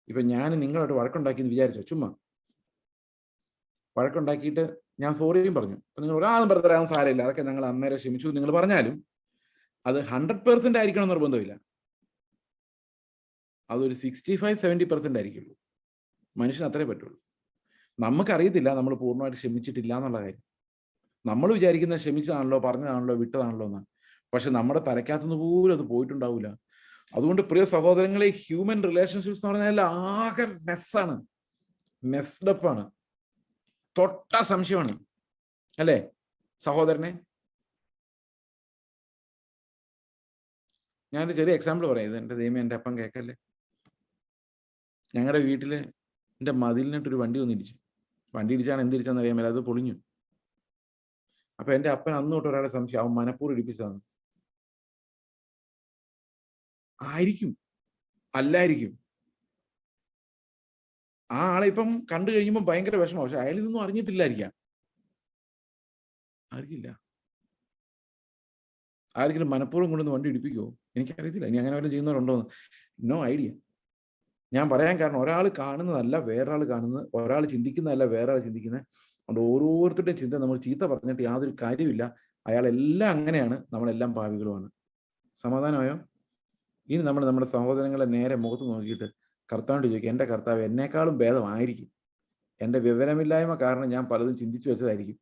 ഇപ്പൊ ഞാൻ നിങ്ങളോട്ട് വഴക്കുണ്ടാക്കിയെന്ന് വിചാരിച്ചോ, ചുമ്മാ വഴക്കുണ്ടാക്കിയിട്ട് ഞാൻ സോറിയും പറഞ്ഞു. അപ്പൊ നിങ്ങൾ ഒരാളും ബ്രദറാകാൻ സാരമില്ല, അതൊക്കെ ഞങ്ങൾ അന്നേരം ക്ഷമിച്ചു നിങ്ങൾ പറഞ്ഞാലും അത് 100% ആയിരിക്കണം നിർബന്ധമില്ല. അതൊരു 65-70% ആയിരിക്കുള്ളൂ. മനുഷ്യന് അത്രേ പറ്റുള്ളൂ. നമുക്കറിയത്തില്ല നമ്മൾ പൂർണ്ണമായിട്ട് ക്ഷമിച്ചിട്ടില്ല എന്നുള്ള കാര്യം. നമ്മൾ വിചാരിക്കുന്നത് ക്ഷമിച്ചതാണല്ലോ, പറഞ്ഞതാണല്ലോ, വിട്ടതാണല്ലോ എന്നാണ്. പക്ഷെ നമ്മുടെ തലയ്ക്കകത്തുനിന്ന് പോലും അത് പോയിട്ടുണ്ടാവില്ല. അതുകൊണ്ട് പ്രിയ സഹോദരങ്ങളെ, ഹ്യൂമൻ റിലേഷൻഷിപ്സ് എന്ന് പറഞ്ഞാൽ ആകെ മെസ്സാണ്, മെസ്ഡപ്പാണ്, തൊട്ട സംശയമാണ്. അല്ലേ സഹോദരനെ? ഞാനൊരു ചെറിയ എക്സാമ്പിൾ പറയാം. ഇത് എന്റെ ദൈവമേ, എന്റെ അപ്പം കേൾക്കല്ലേ. ഞങ്ങളുടെ വീട്ടില് എന്റെ മതിലിനിട്ടൊരു വണ്ടി വന്നിടിച്ചു. വണ്ടി ഇടിച്ചാണ് എന്തിടിച്ചാന്ന് അറിയാൻ മേല, അത് പൊളിഞ്ഞു. അപ്പൊ എന്റെ അപ്പൻ അന്ന് തൊട്ട് ഒരാളെ സംശയം, അവൻ മനഃപൂർവ്വം ഇടിപ്പിച്ചതാണ്. ആയിരിക്കും, അല്ലായിരിക്കും. ആ ആളെ ഇപ്പം കണ്ടു കഴിയുമ്പോൾ ഭയങ്കര വിഷമം. പക്ഷെ അയാൾ ഇതൊന്നും അറിഞ്ഞിട്ടില്ലായിരിക്കാം. അറിയില്ല. ആരെങ്കിലും മനഃപൂർവ്വം കൊണ്ടുവന്ന് വണ്ടി ഇടിപ്പിക്കുമോ? എനിക്കറിയത്തില്ല. ഇനി അങ്ങനെ വല്ലതും ചെയ്യുന്നവരുണ്ടോന്ന്, നോ ഐഡിയ. ഞാൻ പറയാൻ കാരണം, ഒരാൾ കാണുന്നതല്ല വേറൊരാൾ കാണുന്നത്, ഒരാൾ ചിന്തിക്കുന്നതല്ല വേറൊരാൾ ചിന്തിക്കുന്നത്. അതുകൊണ്ട് ഓരോരുത്തരുടെയും ചിന്ത നമ്മൾ ചീത്ത പറഞ്ഞിട്ട് യാതൊരു കാര്യമില്ല. അയാളെല്ലാം അങ്ങനെയാണ്, നമ്മളെല്ലാം പാപികളുമാണ്. സമാധാനമായോ? ഇനി നമ്മൾ നമ്മുടെ സഹോദരങ്ങളെ നേരെ മുഖത്ത് നോക്കിയിട്ട് കർത്താവിനോട് ചോദിക്കുക, എൻ്റെ കർത്താവ് എന്നെക്കാളും ഭേദമായിരിക്കും, എൻ്റെ വിവരമില്ലായ്മ കാരണം ഞാൻ പലതും ചിന്തിച്ചു വെച്ചതായിരിക്കും.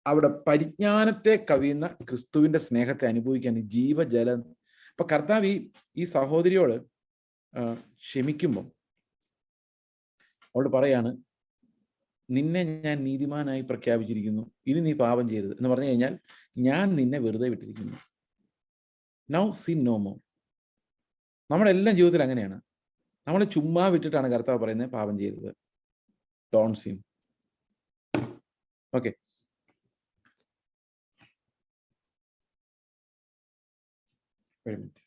അവിടെ പരിജ്ഞാനത്തെ കവിയുന്ന ക്രിസ്തുവിന്റെ സ്നേഹത്തെ അനുഭവിക്കാൻ ജീവജലം. അപ്പൊ കർത്താവ് ഈ സഹോദരിയോട് ക്ഷമിക്കുമ്പം അവളോട് പറയാണ്, നിന്നെ ഞാൻ നീതിമാനായി പ്രഖ്യാപിച്ചിരിക്കുന്നു, ഇനി നീ പാപം ചെയ്യരുത് എന്ന് പറഞ്ഞു കഴിഞ്ഞാൽ ഞാൻ നിന്നെ വെറുതെ വിട്ടിരിക്കുന്നു. Now sin no more. നമ്മുടെ എല്ലാം ജീവിതത്തിൽ അങ്ങനെയാണ്. നമ്മൾ ചുമ്മാ വിട്ടിട്ടാണ് കർത്താവ് പറയുന്നത് പാപം ചെയ്യരുത്, ഡോണ്ട് സിൻ. Okay, okay.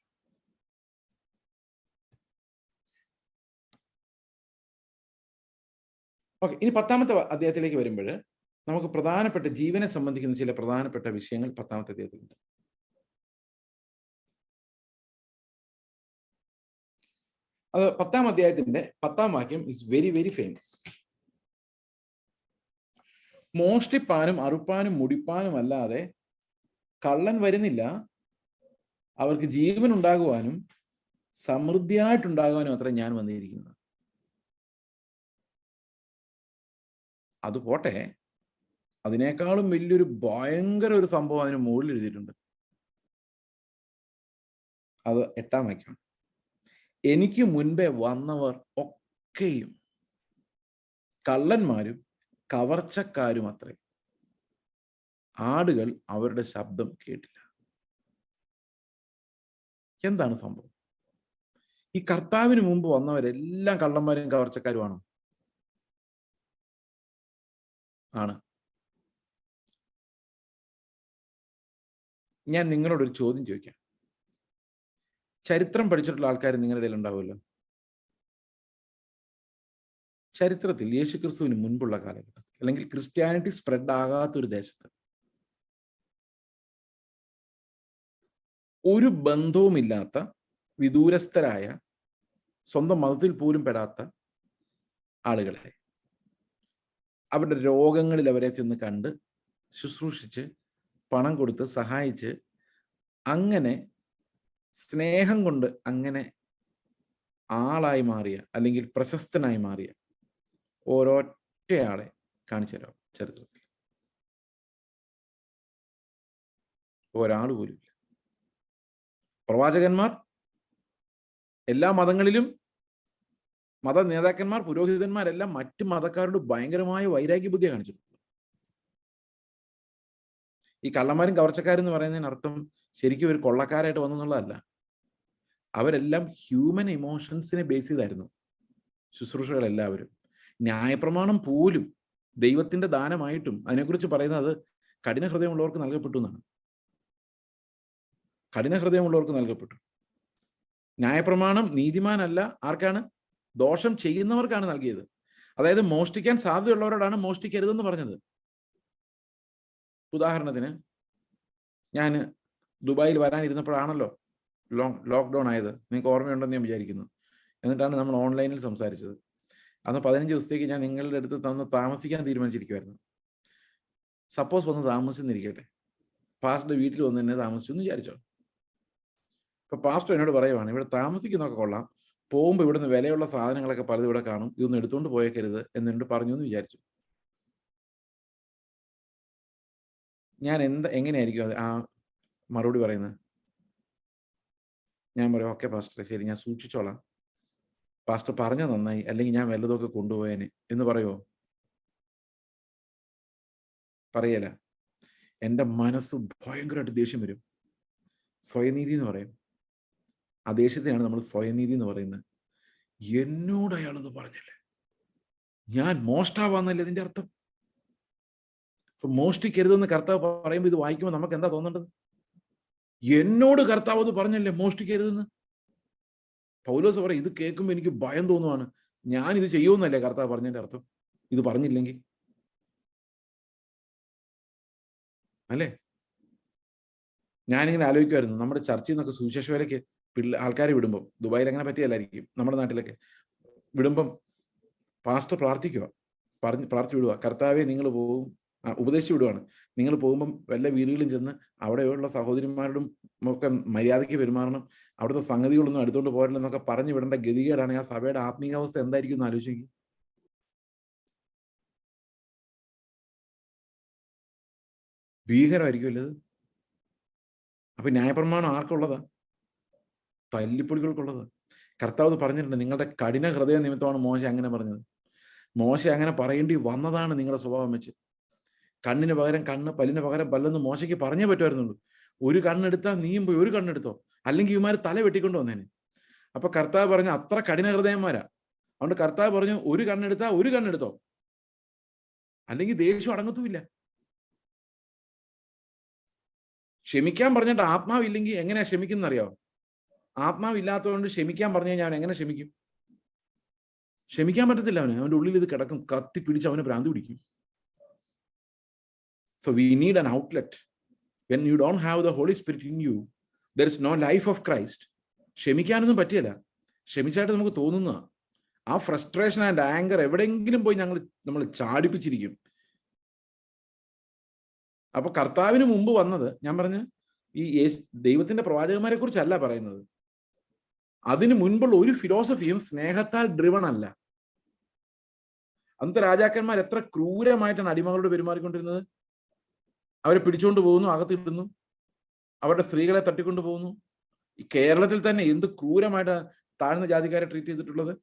ഇനി 10ാമത്തെ അധ്യായത്തിലേക്ക് വരുമ്പോൾ നമുക്ക് പ്രധാനപ്പെട്ട ജീവനെ സംബന്ധിക്കുന്ന ചില പ്രധാനപ്പെട്ട വിഷയങ്ങൾ 10ാമത്തെ അധ്യായത്തിലുണ്ട്. അത് 10ാം അധ്യായത്തിന്റെ 10ാം വാക്യം ഇസ് വെരി വെരി ഫേമസ്. മോഷ്ടിപ്പാനും അറുപ്പാനും മുടിപ്പാനും അല്ലാതെ കള്ളൻ വരുന്നില്ല, അവർക്ക് ജീവൻ ഉണ്ടാകുവാനും സമൃദ്ധിയായിട്ടുണ്ടാകുവാനും അത്ര ഞാൻ വന്നിരിക്കുന്നത്. അത് പോട്ടെ, അതിനേക്കാളും വലിയൊരു ഭയങ്കര ഒരു സംഭവം അതിന് മുകളിൽ എഴുതിയിട്ടുണ്ട്. അത് 8ാം വാക്യം. എനിക്ക് മുൻപേ വന്നവർ ഒക്കെയും കള്ളന്മാരും കവർച്ചക്കാരും അത്രേ, ആടുകൾ അവരുടെ ശബ്ദം കേട്ടില്ല. എന്താണ് സംഭവം? ഈ കർത്താവിന് മുമ്പ് വന്നവരെല്ലാം കള്ളന്മാരും കവർച്ചക്കാരുമാണോ? ആണ്. ഞാൻ നിങ്ങളോടൊരു ചോദ്യം ചോദിക്കാം. ചരിത്രം പഠിച്ചിട്ടുള്ള ആൾക്കാർ നിങ്ങളുടെ ഇടയിൽ ഉണ്ടാവുമല്ലോ. ചരിത്രത്തിൽ യേശുക്രിസ്തുവിന് മുൻപുള്ള കാലഘട്ടത്തിൽ, അല്ലെങ്കിൽ ക്രിസ്ത്യാനിറ്റി സ്പ്രെഡ് ആകാത്തൊരു ദേശത്ത്, ഒരു ബന്ധവുമില്ലാത്ത വിദൂരസ്ഥരായ, സ്വന്തം മതത്തിൽ പോലും പെടാത്ത ആളുകളെ അവരുടെ രോഗങ്ങളിൽ അവരെ ചെന്ന് കണ്ട് ശുശ്രൂഷിച്ച് പണം കൊടുത്ത് സഹായിച്ച് അങ്ങനെ സ്നേഹം കൊണ്ട് അങ്ങനെ ആളായി മാറിയ, അല്ലെങ്കിൽ പ്രശസ്തനായി മാറിയ ഓരോറ്റയാളെ കാണിച്ചു തരാം ചരിത്രത്തിൽ. ഒരാൾ പോലും. പ്രവാചകന്മാർ, എല്ലാ മതങ്ങളിലും മത നേതാക്കന്മാർ, പുരോഹിതന്മാരെല്ലാം മറ്റു മതക്കാരോട് ഭയങ്കരമായ വൈരാഗ്യ ബുദ്ധിയെ കാണിച്ചിട്ടുണ്ട്. ഈ കള്ളന്മാരും കവർച്ചക്കാരും എന്ന് പറയുന്നതിന് അർത്ഥം ശരിക്കും ഒരു കൊള്ളക്കാരായിട്ട് വന്നു എന്നുള്ളതല്ല. അവരെല്ലാം ഹ്യൂമൻ ഇമോഷൻസിനെ ബേസ് ചെയ്തായിരുന്നു ശുശ്രൂഷകളെല്ലാവരും. ന്യായപ്രമാണം പോലും ദൈവത്തിന്റെ ദാനമായിട്ടും അതിനെക്കുറിച്ച് പറയുന്നത് കഠിന ഹൃദയമുള്ളവർക്ക് നൽകപ്പെട്ടു എന്നാണ്. കഠിന ഹൃദയമുള്ളവർക്ക് നൽകപ്പെട്ടു. ന്യായപ്രമാണം നീതിമാനല്ല, ആർക്കാണ്? ദോഷം ചെയ്യുന്നവർക്കാണ് നൽകിയത്. അതായത് മോഷ്ടിക്കാൻ സാധ്യതയുള്ളവരോടാണ് മോഷ്ടിക്കരുതെന്ന് പറഞ്ഞത്. ഉദാഹരണത്തിന്, ഞാൻ ദുബായിൽ വരാനിരുന്നപ്പോഴാണല്ലോ ലോക്ക്ഡൗൺ ആയത്. നിങ്ങൾക്ക് ഓർമ്മയുണ്ടെന്ന് ഞാൻ വിചാരിക്കുന്നു. എന്നിട്ടാണ് നമ്മൾ ഓൺലൈനിൽ സംസാരിച്ചത്. അന്ന് 15 ദിവസത്തേക്ക് ഞാൻ നിങ്ങളുടെ അടുത്ത് തന്ന് താമസിക്കാൻ തീരുമാനിച്ചിരിക്കുമായിരുന്നു. സപ്പോസ് വന്ന് താമസിച്ചിരിക്കട്ടെ, പാസ്റ്റർ വീട്ടിൽ വന്ന് തന്നെ താമസിച്ചു എന്ന് വിചാരിച്ചോ. ഇപ്പൊ പാസ്റ്റർ എന്നോട് പറയുവാണ്, ഇവിടെ താമസിക്കുന്നൊക്കെ കൊള്ളാം, പോകുമ്പോൾ ഇവിടുന്ന് വിലയുള്ള സാധനങ്ങളൊക്കെ പലതും ഇവിടെ കാണും, ഇതൊന്നും എടുത്തുകൊണ്ട് പോയേക്കരുത് എന്നോട് പറഞ്ഞു എന്ന് വിചാരിച്ചു. ഞാൻ എങ്ങനെയായിരിക്കും അത് ആ മറുപടി പറയുന്നത്? ഞാൻ പറയും, ഓക്കെ പാസ്റ്റർ, ശരി, ഞാൻ സൂക്ഷിച്ചോളാം, പാസ്റ്റർ പറഞ്ഞ നന്നായി, അല്ലെങ്കിൽ ഞാൻ വല്ലതൊക്കെ കൊണ്ടുപോയേനെ എന്ന് പറയുമോ? പറയല. എൻ്റെ മനസ്സ് ഭയങ്കരമായിട്ട് ദേഷ്യം വരും. സ്വയനീതി എന്ന് പറയും. ആ ദേഷ്യത്തെയാണ് നമ്മൾ സ്വയനീതി എന്ന് പറയുന്നത്. എന്നോട് അയാളത് പറഞ്ഞല്ലേ, ഞാൻ മോഷ്ടാവാന്നല്ലേ ഇതിന്റെ അർത്ഥം? ഇപ്പൊ മോഷ്ടിക്കരുതെന്ന് കർത്താവ് പറയുമ്പോൾ ഇത് വായിക്കുമ്പോൾ നമുക്ക് എന്താ തോന്നേണ്ടത്? എന്നോട് കർത്താവ് അത് പറഞ്ഞല്ലേ മോഷ്ടിക്കരുതെന്ന്. പൗലോസ് പറയും, ഇത് കേൾക്കുമ്പോൾ എനിക്ക് ഭയം തോന്നുവാണ്, ഞാൻ ഇത് ചെയ്യുമെന്നല്ലേ കർത്താവ് പറഞ്ഞതിന്റെ അർത്ഥം, ഇത് പറഞ്ഞില്ലെങ്കിൽ അല്ലേ? ഞാനിങ്ങനെ ആലോചിക്കുമായിരുന്നു, നമ്മുടെ ചർച്ചയിൽ നിന്നൊക്കെ സുവിശേഷ വേലയ്ക്ക് ആൾക്കാരെ വിടുമ്പം, ദുബായിൽ അങ്ങനെ പറ്റിയല്ലായിരിക്കും, നമ്മുടെ നാട്ടിലൊക്കെ വിടുമ്പം പാസ്റ്റർ പ്രാർത്ഥിക്കുക, പ്രാർത്ഥിച്ചു വിടുക, കർത്താവെ നിങ്ങൾ പോവും, ഉപദേശിച്ചു വിടുവാണ്. നിങ്ങൾ പോകുമ്പം വല്ല വീടുകളിലും ചെന്ന് അവിടെയുള്ള സഹോദരിമാരോടും ഒക്കെ മര്യാദയ്ക്ക് പെരുമാറണം, അവിടുത്തെ സംഗതികളൊന്നും എടുത്തുകൊണ്ട് പോരല്ലെന്നൊക്കെ പറഞ്ഞു വിടേണ്ട ഗതികേടാണെങ്കിൽ ആ സഭയുടെ ആത്മീയാവസ്ഥ എന്തായിരിക്കും എന്ന് ആലോചിക്കും. ഭീകരമായിരിക്കുമല്ലോ അത്. അപ്പൊ ന്യായപ്രമാണം ആർക്കുള്ളതാ? തല്ലിപ്പൊളികൾക്കുള്ളത്. കർത്താവ് പറഞ്ഞിട്ടുണ്ട്, നിങ്ങളുടെ കഠിന ഹൃദയ നിമിത്തമാണ് മോശ അങ്ങനെ പറഞ്ഞത്. മോശ അങ്ങനെ പറയേണ്ടി വന്നതാണ് നിങ്ങളുടെ സ്വഭാവം വെച്ച്. കണ്ണിന് പകരം കണ്ണ്, പല്ലിന് പകരം പല്ലെന്ന് മോശയ്ക്ക് പറഞ്ഞേ പറ്റുമായിരുന്നുള്ളൂ. ഒരു കണ്ണെടുത്താൽ നീയും പോയി ഒരു കണ്ണെടുത്തോ, അല്ലെങ്കിൽ ഇവന്മാർ തല വെട്ടിക്കൊണ്ട് വന്നേനെ. അപ്പൊ കർത്താവ് പറഞ്ഞു അത്ര കഠിന ഹൃദയന്മാരാ. അതുകൊണ്ട് കർത്താവ് പറഞ്ഞു ഒരു കണ്ണെടുത്താ ഒരു കണ്ണെടുത്തോ, അല്ലെങ്കിൽ ദേഷ്യം അടങ്ങത്തുമില്ല. ക്ഷമിക്കാൻ പറഞ്ഞിട്ട് ആത്മാവില്ലെങ്കിൽ എങ്ങനെയാ ക്ഷമിക്കുന്ന അറിയാവോ? ആത്മാവില്ലാത്തതുകൊണ്ട് ക്ഷമിക്കാൻ പറഞ്ഞു കഴിഞ്ഞാൽ അവൻ എങ്ങനെ ക്ഷമിക്കും? ക്ഷമിക്കാൻ പറ്റത്തില്ല അവന്. അവന്റെ ഉള്ളിൽ ഇത് കിടക്കും, കത്തി പിടിച്ച് അവന് ഭ്രാന്തി പിടിക്കും. So we need an outlet. When you don't have the Holy Spirit in you, there is no life of Christ. ക്ഷമിക്കാനൊന്നും പറ്റിയല്ല. ക്ഷമിച്ചായിട്ട് നമുക്ക് തോന്നുന്ന ആ ഫ്രസ്ട്രേഷൻ ആൻഡ് ആങ്കർ എവിടെയെങ്കിലും പോയി നമ്മൾ ചാടിപ്പിച്ചിരിക്കും. അപ്പൊ കർത്താവിന് മുമ്പ് വന്നത്, ഞാൻ പറഞ്ഞ ഈ ദൈവത്തിന്റെ പ്രവാചകന്മാരെ കുറിച്ചല്ല പറയുന്നത്. അതിനു മുൻപുള്ള ഒരു ഫിലോസഫിയും സ്നേഹത്താൽ ഡ്രിവൺ അല്ല. അന്നത്തെ രാജാക്കന്മാർ എത്ര ക്രൂരമായിട്ടാണ് അടിമകളോട് പെരുമാറിക്കൊണ്ടിരുന്നത്. അവരെ പിടിച്ചുകൊണ്ട് പോകുന്നു, അകത്തിടുന്നു, അവരുടെ സ്ത്രീകളെ തട്ടിക്കൊണ്ടു പോകുന്നു. ഈ കേരളത്തിൽ തന്നെ എന്ത് ക്രൂരമായിട്ടാണ് താഴ്ന്ന ജാതിക്കാരെ ട്രീറ്റ് ചെയ്തിട്ടുള്ളത്.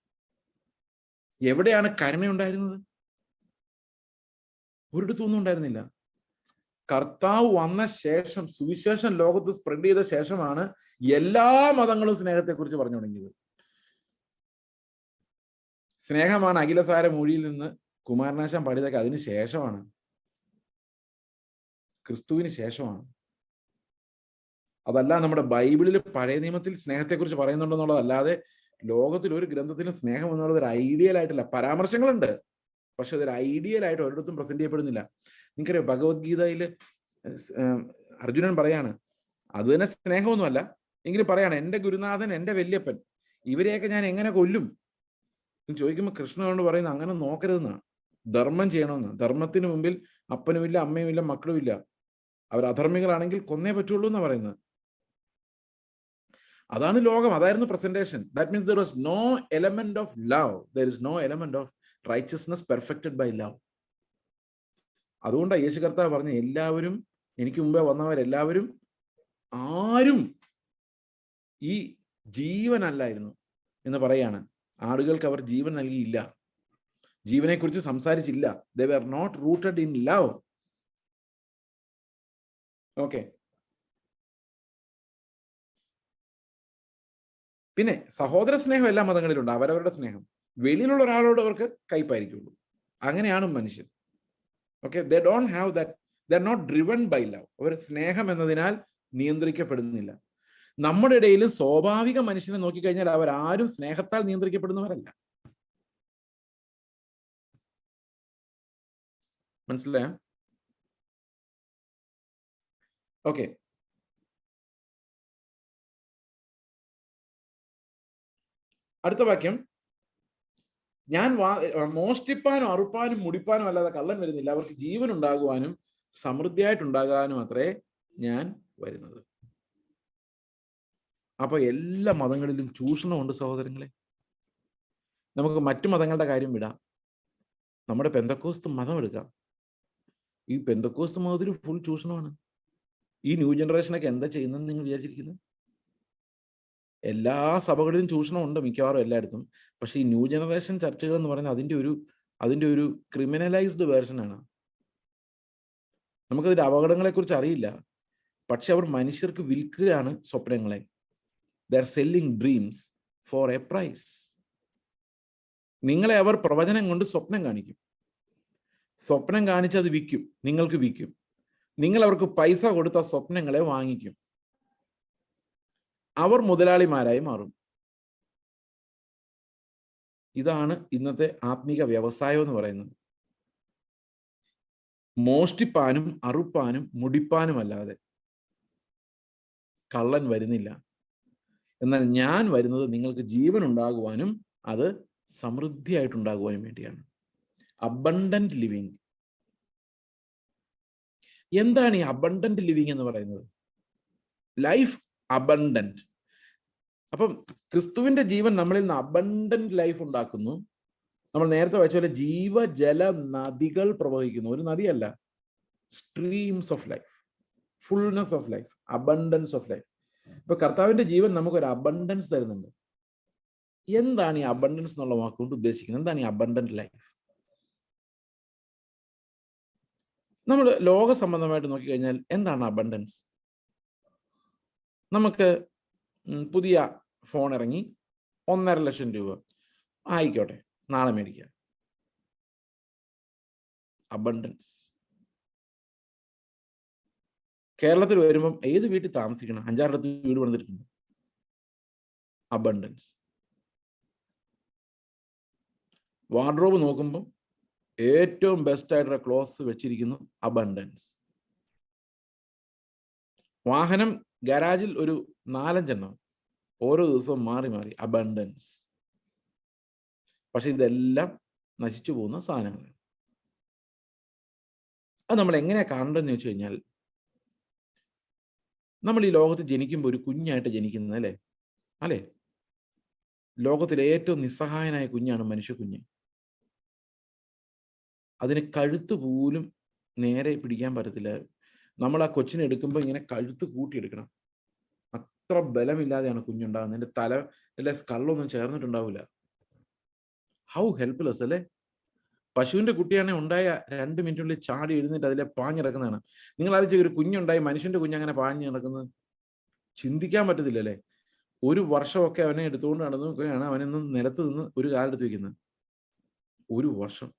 എവിടെയാണ് കരുണയുണ്ടായിരുന്നത്? ഒരിടത്തൊന്നും ഉണ്ടായിരുന്നില്ല. കർത്താവ് വന്ന ശേഷം, സുവിശേഷം ലോകത്ത് സ്പ്രെഡ് ചെയ്ത ശേഷമാണ് എല്ലാ മതങ്ങളും സ്നേഹത്തെക്കുറിച്ച് പറഞ്ഞു തുടങ്ങിയത്. സ്നേഹമാണ് അഖിലസാര മൊഴിയിൽ നിന്ന് കുമാരനാശാൻ പാടിയതൊക്കെ അതിന് ശേഷമാണ്, ക്രിസ്തുവിന് ശേഷമാണ്. അതല്ല നമ്മുടെ ബൈബിളിൽ പഴയ നിയമത്തിൽ സ്നേഹത്തെക്കുറിച്ച് പറയുന്നുണ്ടെന്നുള്ളതല്ലാതെ ലോകത്തിൽ ഒരു ഗ്രന്ഥത്തിലും സ്നേഹം എന്നുള്ളത് ഒരു ഐഡിയൽ ആയിട്ടില്ല. പരാമർശങ്ങളുണ്ട്, പക്ഷെ അതൊരു ഐഡിയൽ ആയിട്ട് ഒരിടത്തും പ്രസന്റ് ചെയ്യപ്പെടുന്നില്ല. നിങ്ങൾക്കറിയാം, ഭഗവത്ഗീതയിൽ അർജുനൻ പറയാണ്, അത് തന്നെ സ്നേഹമൊന്നുമല്ല, എങ്കിലും പറയാണ്, എൻ്റെ ഗുരുനാഥൻ, എൻ്റെ വല്യപ്പൻ, ഇവരെയൊക്കെ ഞാൻ എങ്ങനെ കൊല്ലും ചോദിക്കുമ്പോൾ കൃഷ്ണനോട് പറയുന്നത് അങ്ങനെ നോക്കരുതെന്നാണ്. ധർമ്മം ചെയ്യണമെന്ന്. ധർമ്മത്തിന് മുമ്പിൽ അപ്പനുമില്ല, അമ്മയുമില്ല, മക്കളുമില്ല. അവർ അധർമ്മികളാണെങ്കിൽ കൊന്നേ പറ്റുള്ളൂ എന്നാണ് പറയുന്നത്. അതാണ് ലോകം. അതായിരുന്നു presentation. That means there was no element of love. There is no element of righteousness perfected by love. അതുകൊണ്ടാണ് യേശു കർത്താവ് പറഞ്ഞ, എല്ലാവരും എനിക്ക് മുമ്പേ വന്നവരെല്ലാവരും ആരും ഈ ജീവനല്ലായിരുന്നു എന്ന് പറയാണ്. ആടുകൾക്ക് അവർ ജീവൻ നൽകിയില്ല, ജീവനെ കുറിച്ച് സംസാരിച്ചില്ല. They were not rooted in love. Okay. പിന്നെ സഹോദര സ്നേഹം എല്ലാ മതങ്ങളിലുണ്ട്. അവരവരുടെ സ്നേഹം വെളിയിലുള്ള ഒരാളോട് അവർക്ക് കയ്പായിരിക്കുള്ളൂ. അങ്ങനെയാണ് മനുഷ്യൻ. Okay, they don't have that. They are not driven by love. അവർ സ്നേഹം എന്നതിനാൽ നിയന്ത്രിക്കപ്പെടുന്നില്ല. നമ്മുടെ ഇടയിൽ സ്വാഭാവിക മനുഷ്യനെ നോക്കിക്കഴിഞ്ഞാൽ അവരാരും സ്നേഹത്താൽ നിയന്ത്രിക്കപ്പെടുന്നവരല്ല. മനസ്സിലായോ? ഓക്കെ. അടുത്ത വാക്യം, ഞാൻ മോഷ്ടിപ്പാനും അറുപ്പാനും മുടിപ്പാനും അല്ലാതെ കള്ളൻ വരുന്നില്ല, അവർക്ക് ജീവൻ ഉണ്ടാകുവാനും സമൃദ്ധിയായിട്ടുണ്ടാകാനും അത്രേ ഞാൻ വരുന്നത്. അപ്പൊ എല്ലാ മതങ്ങളിലും ചൂഷണമുണ്ട് സഹോദരങ്ങളെ. നമുക്ക് മറ്റു മതങ്ങളുടെ കാര്യം വിടാം, നമ്മുടെ പെന്തക്കോസ്ത് മതം എടുക്കാം. ഈ പെന്തക്കോസ്ത് മതത്തിൽ ഫുൾ ചൂഷണമാണ്. ഈ ന്യൂ ജനറേഷനൊക്കെ എന്താ ചെയ്യുന്നതെന്ന് നിങ്ങൾ വിചാരിച്ചിരിക്കുന്നത്? എല്ലാ സഭകളിലും ചൂഷണമുണ്ട്, മിക്കവാറും എല്ലായിടത്തും. പക്ഷെ ഈ ന്യൂ ജനറേഷൻ ചർച്ചകൾ എന്ന് പറയുന്നത് അതിന്റെ ഒരു ക്രിമിനലൈസ്ഡ് വേർഷനാണ്. നമുക്കതിന്റെ അപകടങ്ങളെ കുറിച്ച് അറിയില്ല, പക്ഷെ അവർ മനുഷ്യർക്ക് വിൽക്കുകയാണ് സ്വപ്നങ്ങളെ. They are selling dreams for a price. നിങ്ങളെ അവർ പ്രവചനം കൊണ്ട് സ്വപ്നം കാണിക്കും. സ്വപ്നം കാണിച്ച് അത് വിൽക്കും, നിങ്ങൾക്ക് വിൽക്കും. നിങ്ങൾ അവർക്ക് പൈസ കൊടുത്ത സ്വപ്നങ്ങളെ വാങ്ങിക്കും. അവർ മുതലാളിമാരായി മാറും. ഇതാണ് ഇന്നത്തെ ആത്മീക വ്യവസായം എന്ന് പറയുന്നത്. മോഷ്ടിപ്പാനും അറുപ്പാനും മുടിപ്പാനും അല്ലാതെ കള്ളൻ വരുന്നില്ല. എന്നാൽ ഞാൻ വരുന്നത് നിങ്ങൾക്ക് ജീവൻ ഉണ്ടാകുവാനും അത് സമൃദ്ധിയായിട്ടുണ്ടാകുവാനും വേണ്ടിയാണ്. Abundant living. എന്താണ് ഈ അബണ്ടന്റ് ലിവിങ് എന്ന് പറയുന്നത്? Life abundant. അപ്പം ക്രിസ്തുവിന്റെ ജീവൻ നമ്മളിൽ നിന്ന് അബണ്ടന്റ് ലൈഫ് ഉണ്ടാക്കുന്നു. നമ്മൾ നേരത്തെ വായിച്ച പോലെ ജീവജല നദികൾ പ്രവഹിക്കുന്നു. ഒരു നദിയല്ല, streams of life, fullness of life, abundance of life. ഇപ്പൊ കർത്താവിന്റെ ജീവൻ നമുക്കൊരു അബണ്ടൻസ് തരുന്നുണ്ട്. എന്താണ് ഈ അബണ്ടൻസ് എന്നുള്ള വാക്കുകൊണ്ട് ഉദ്ദേശിക്കുന്നത്? എന്താണ് ഈ അബണ്ടന്റ് ലൈഫ്? നമ്മൾ ലോക സംബന്ധമായിട്ട് നോക്കിക്കഴിഞ്ഞാൽ എന്താണ് അബണ്ടൻസ്? നമുക്ക് പുതിയ ഫോൺ ഇറങ്ങി, 1.5 ലക്ഷം രൂപ ആയിക്കോട്ടെ, നാളെ മേടിക്കുക. അബണ്ടൻസ്. കേരളത്തിൽ വരുമ്പം ഏത് വീട്ടിൽ താമസിക്കണം? 5-6 വീട് പണിതിട്ടുണ്ട്. അബണ്ടൻസ്. വാർഡ്രോബ് നോക്കുമ്പോൾ ഏറ്റവും ബെസ്റ്റ് ആയിട്ടുള്ള ക്ലോത്ത്സ് വെച്ചിരിക്കുന്നു. അബണ്ടൻസ്. വാഹനം ഗാരാജിൽ ഒരു 4-5 എണ്ണം, ഓരോ ദിവസവും മാറി മാറി. അബണ്ടൻസ്. പക്ഷെ ഇതെല്ലാം നശിച്ചു പോകുന്ന സാധനങ്ങളാണ്. അത് നമ്മൾ എങ്ങനെയാ കാണേണ്ടതെന്ന് ചോദിച്ചു കഴിഞ്ഞാൽ, നമ്മൾ ഈ ലോകത്ത് ജനിക്കുമ്പോൾ ഒരു കുഞ്ഞായിട്ട് ജനിക്കുന്നത് അല്ലേ? അല്ലേ? ലോകത്തിലെ ഏറ്റവും നിസ്സഹായനായ കുഞ്ഞാണ് മനുഷ്യക്കുഞ്ഞ്. അതിന് കഴുത്ത് പോലും നേരെ പിടിക്കാൻ പറ്റത്തില്ല. നമ്മൾ ആ കൊച്ചിനെ എടുക്കുമ്പോൾ ഇങ്ങനെ കഴുത്ത് കൂട്ടിയെടുക്കണം. അത്ര ബലമില്ലാതെയാണ് കുഞ്ഞുണ്ടാകുന്നത്. എൻ്റെ തല അല്ലെ സ്കള്ളൊന്നും ചേർന്നിട്ടുണ്ടാവില്ല. ഹൗ ഹെൽപ്ലെസ് അല്ലേ? പശുവിന്റെ കുട്ടിയാണെങ്കിൽ ഉണ്ടായ 2 മിനിറ്റിനുള്ളിൽ ചാടി എഴുന്നേറ്റ് അതിലെ പാഞ്ഞിടക്കുന്നതാണ്. നിങ്ങൾ ആലോചിച്ച്, ഒരു കുഞ്ഞുണ്ടായി മനുഷ്യന്റെ കുഞ്ഞ് അങ്ങനെ പാഞ്ഞു നടക്കുന്നത് ചിന്തിക്കാൻ പറ്റത്തില്ലല്ലേ? 1 വർഷമൊക്കെ അവനെ എടുത്തുകൊണ്ട് നടന്നു നോക്കുകയാണ്. അവനൊന്ന് നിലത്ത് നിന്ന് ഒരു കാലെടുത്ത് വെക്കുന്നത്. 1 വർഷം.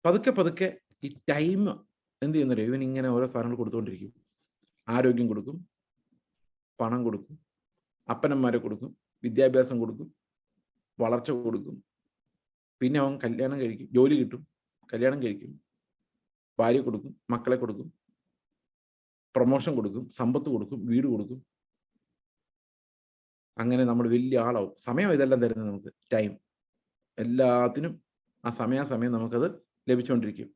പതുക്കെ പതുക്കെ ഈ ടൈം എന്ത് ചെയ്യുന്നറിയോ? ഇവൻ ഇങ്ങനെ ഓരോ സാധനങ്ങൾ കൊടുത്തുകൊണ്ടിരിക്കും. ആരോഗ്യം കൊടുക്കും, പണം കൊടുക്കും, അപ്പനന്മാരെ കൊടുക്കും, വിദ്യാഭ്യാസം കൊടുക്കും, വളർച്ച കൊടുക്കും. പിന്നെ അവൻ കല്യാണം കഴിക്കും, ജോലി കിട്ടും, കല്യാണം കഴിക്കും, ഭാര്യ കൊടുക്കും, മക്കളെ കൊടുക്കും, പ്രൊമോഷൻ കൊടുക്കും, സമ്പത്ത് കൊടുക്കും, വീട് കൊടുക്കും. അങ്ങനെ നമ്മൾ വലിയ ആളാവും. സമയം ഇതെല്ലാം തരുന്നത് നമുക്ക്. ടൈം. എല്ലാത്തിനും ആ സമയാസമയം നമുക്കത് ലഭിച്ചുകൊണ്ടിരിക്കും.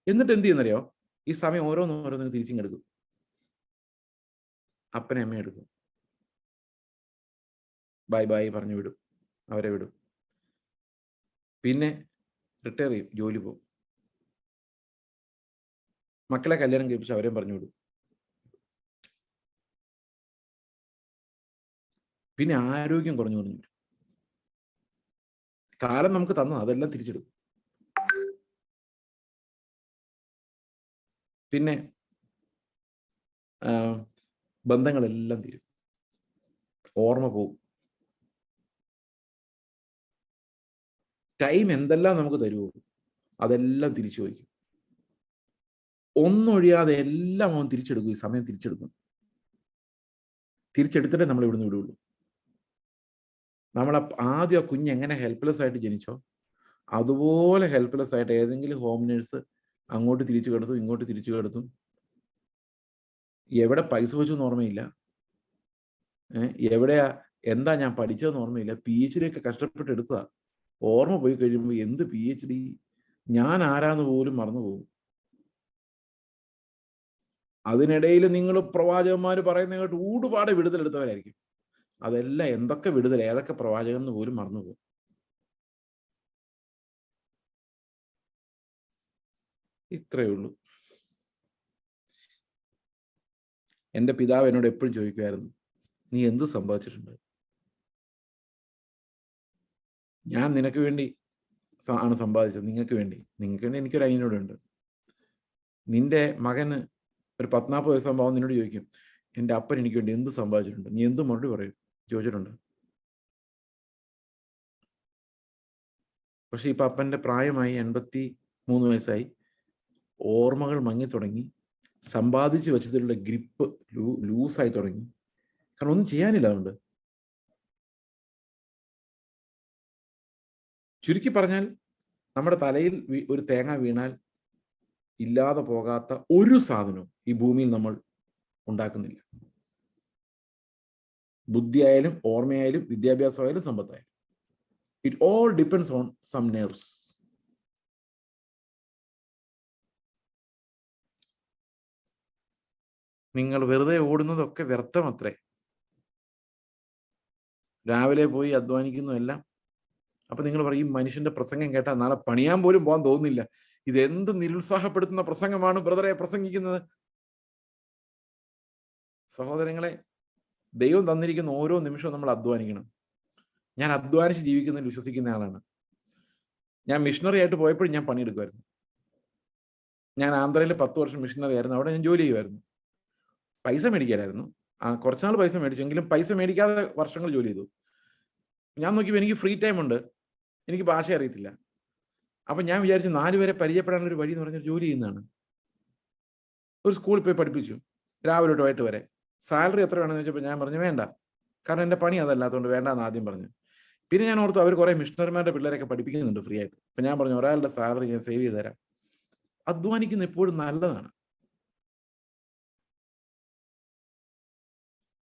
എന്നിട്ട് എന്ത് ചെയ്യുന്നറിയോ? ഈ സമയം ഓരോന്നോരോന്നിനും തിരിച്ചിങ്ങെടുക്കും. അപ്പനെ അമ്മയെ എടുക്കും, ബൈ ബൈ പറഞ്ഞു വിടും, അവരെ വിടും. പിന്നെ റിട്ടയർ ചെയ്യും, ജോലി പോകും. മക്കളെ കല്യാണം കഴിപ്പിച്ച് അവരെയും പറഞ്ഞു വിടും. പിന്നെ ആരോഗ്യം കുറഞ്ഞു വരും. കാലം നമുക്ക് തന്നു, അതെല്ലാം തിരിച്ചെടുക്കും. പിന്നെ ബന്ധങ്ങളെല്ലാം തീരും, ഓർമ്മ പോകും. ടൈം എന്തെല്ലാം നമുക്ക് തരുമോ അതെല്ലാം തിരിച്ചു വയ്ക്കും. ഒന്നൊഴിയാതെ എല്ലാം അവൻ തിരിച്ചെടുക്കും. ഈ സമയം തിരിച്ചെടുക്കും. തിരിച്ചെടുത്തിട്ടേ നമ്മൾ ഇവിടുന്ന് വിടുള്ളൂ. നമ്മൾ ആദ്യം ആ കുഞ്ഞ് എങ്ങനെ ഹെൽപ്ലെസ് ആയിട്ട് ജനിച്ചോ അതുപോലെ ഹെൽപ്ലെസ് ആയിട്ട് ഏതെങ്കിലും ഹോം നേഴ്സ് അങ്ങോട്ട് തിരിച്ചു കിടത്തും, ഇങ്ങോട്ട് തിരിച്ചു കിടത്തും. എവിടെ പൈസ വെച്ചെന്ന് ഓർമ്മയില്ല, എവിടെയാ എന്താ ഞാൻ പഠിച്ചതെന്ന് ഓർമ്മയില്ല. PhD ഒക്കെ കഷ്ടപ്പെട്ട് എടുത്തതാ. ഓർമ്മ പോയി കഴിയുമ്പോൾ എന്ത് PhD, ഞാൻ ആരാന്ന് പോലും മറന്നുപോകും. അതിനിടയിൽ നിങ്ങൾ പ്രവാചകന്മാർ പറയുന്ന കേട്ട് ഊടുപാടെ വിടുതലെടുത്തവരായിരിക്കും. അതെല്ലാം എന്തൊക്കെ വിടുതൽ, ഏതൊക്കെ പ്രവാചകൻ എന്ന് പോലും മറന്നുപോകും. ഇത്രയേ ഉള്ളൂ. എൻ്റെ പിതാവ് എന്നോട് എപ്പോഴും ചോദിക്കുമായിരുന്നു, നീ എന്ത് സമ്പാദിച്ചിട്ടുണ്ട്? ഞാൻ നിനക്ക് വേണ്ടി ആണ് സമ്പാദിച്ചത്, നിങ്ങൾക്ക് വേണ്ടി. എനിക്കൊരു അനിയനോട് ഉണ്ട്. നിന്റെ മകന് ഒരു 10-40 വയസ്സാകുമ്പോൾ അവൻ നിന്നോട് ചോദിക്കും, എൻ്റെ അപ്പൻ എനിക്ക് വേണ്ടി എന്ത് സമ്പാദിച്ചിട്ടുണ്ട്? നീ എന്ത് മറുപടി പറയും? ചോദിച്ചിട്ടുണ്ട്. പക്ഷെ ഇപ്പൊ അപ്പൻ്റെ പ്രായമായി, 83 വയസ്സായി. ഓർമ്മകൾ മങ്ങി തുടങ്ങി. സമ്പാദിച്ചു വെച്ചതിലുള്ള ഗ്രിപ്പ് ലൂസായി തുടങ്ങി. കാരണം ഒന്നും ചെയ്യാനില്ല. അതുകൊണ്ട് ചുരുക്കി പറഞ്ഞാൽ, നമ്മുടെ തലയിൽ ഒരു തേങ്ങ വീണാൽ ഇല്ലാതെ പോകാത്ത ഒരു സാധനവും ഈ ഭൂമിയിൽ നമ്മൾ ഉണ്ടാക്കുന്നില്ല. ബുദ്ധിയായാലും ഓർമ്മയായാലും വിദ്യാഭ്യാസമായാലും സമ്പത്തായാലും. It all depends on some nerves. നിങ്ങൾ വെറുതെ ഓടുന്നതൊക്കെ വ്യർത്ഥമത്രേ. രാവിലെ പോയി അധ്വാനിക്കുന്നതെല്ലാം. അപ്പൊ നിങ്ങൾ പറയും, മനുഷ്യന്റെ പ്രസംഗം കേട്ടാൽ നാളെ പണിയാൻ പോലും പോകാൻ തോന്നുന്നില്ല. ഇതെന്ത് നിരുത്സാഹപ്പെടുത്തുന്ന പ്രസംഗമാണ് ബ്രദറെ പ്രസംഗിക്കുന്നത്. സഹോദരങ്ങളെ, ദൈവം തന്നിരിക്കുന്ന ഓരോ നിമിഷവും നമ്മൾ അധ്വാനിക്കണം. ഞാൻ അധ്വാനിച്ച് ജീവിക്കുന്നതിൽ വിശ്വസിക്കുന്ന ആളാണ്. ഞാൻ മിഷണറി ആയിട്ട് പോയപ്പോഴും ഞാൻ പണിയെടുക്കുമായിരുന്നു. ഞാൻ ആന്ധ്രയിൽ 10 വർഷം മിഷണറി ആയിരുന്നു. അവിടെ ഞാൻ ജോലി ചെയ്യുമായിരുന്നു. പൈസ മേടിക്കാനായിരുന്നു. കുറച്ചുനാൾ പൈസ മേടിച്ചെങ്കിലും പൈസ മേടിക്കാതെ വർഷങ്ങൾ ജോലി ചെയ്തു. ഞാൻ നോക്കിയപ്പോൾ എനിക്ക് ഫ്രീ ടൈം ഉണ്ട്, എനിക്ക് ഭാഷ അറിയത്തില്ല. അപ്പൊ ഞാൻ വിചാരിച്ചു 4 പേരെ പരിചയപ്പെടാനുള്ള ഒരു വഴി എന്ന് പറഞ്ഞാൽ ജോലി ചെയ്യുന്നതാണ്. ഒരു സ്കൂളിൽ പോയി പഠിപ്പിച്ചു, രാവിലെ തൊട്ട് വൈകിട്ട് വരെ. സാലറി എത്ര വേണമെന്ന് ചോദിച്ചപ്പോൾ ഞാൻ പറഞ്ഞു വേണ്ട, കാരണം എൻ്റെ പണി അതല്ലാത്തതുകൊണ്ട് വേണ്ടാന്ന് ആദ്യം പറഞ്ഞു. പിന്നെ ഞാൻ ഓർത്തു അവർ കുറെ മിഷണറിമാരുടെ പിള്ളേരൊക്കെ പഠിപ്പിക്കുന്നുണ്ട് ഫ്രീ ആയിട്ട്. അപ്പൊ ഞാൻ പറഞ്ഞു ഒരാളുടെ സാലറി ഞാൻ സേവ് ചെയ്ത് തരാം. അധ്വാനിക്കുന്ന എപ്പോഴും നല്ലതാണ്.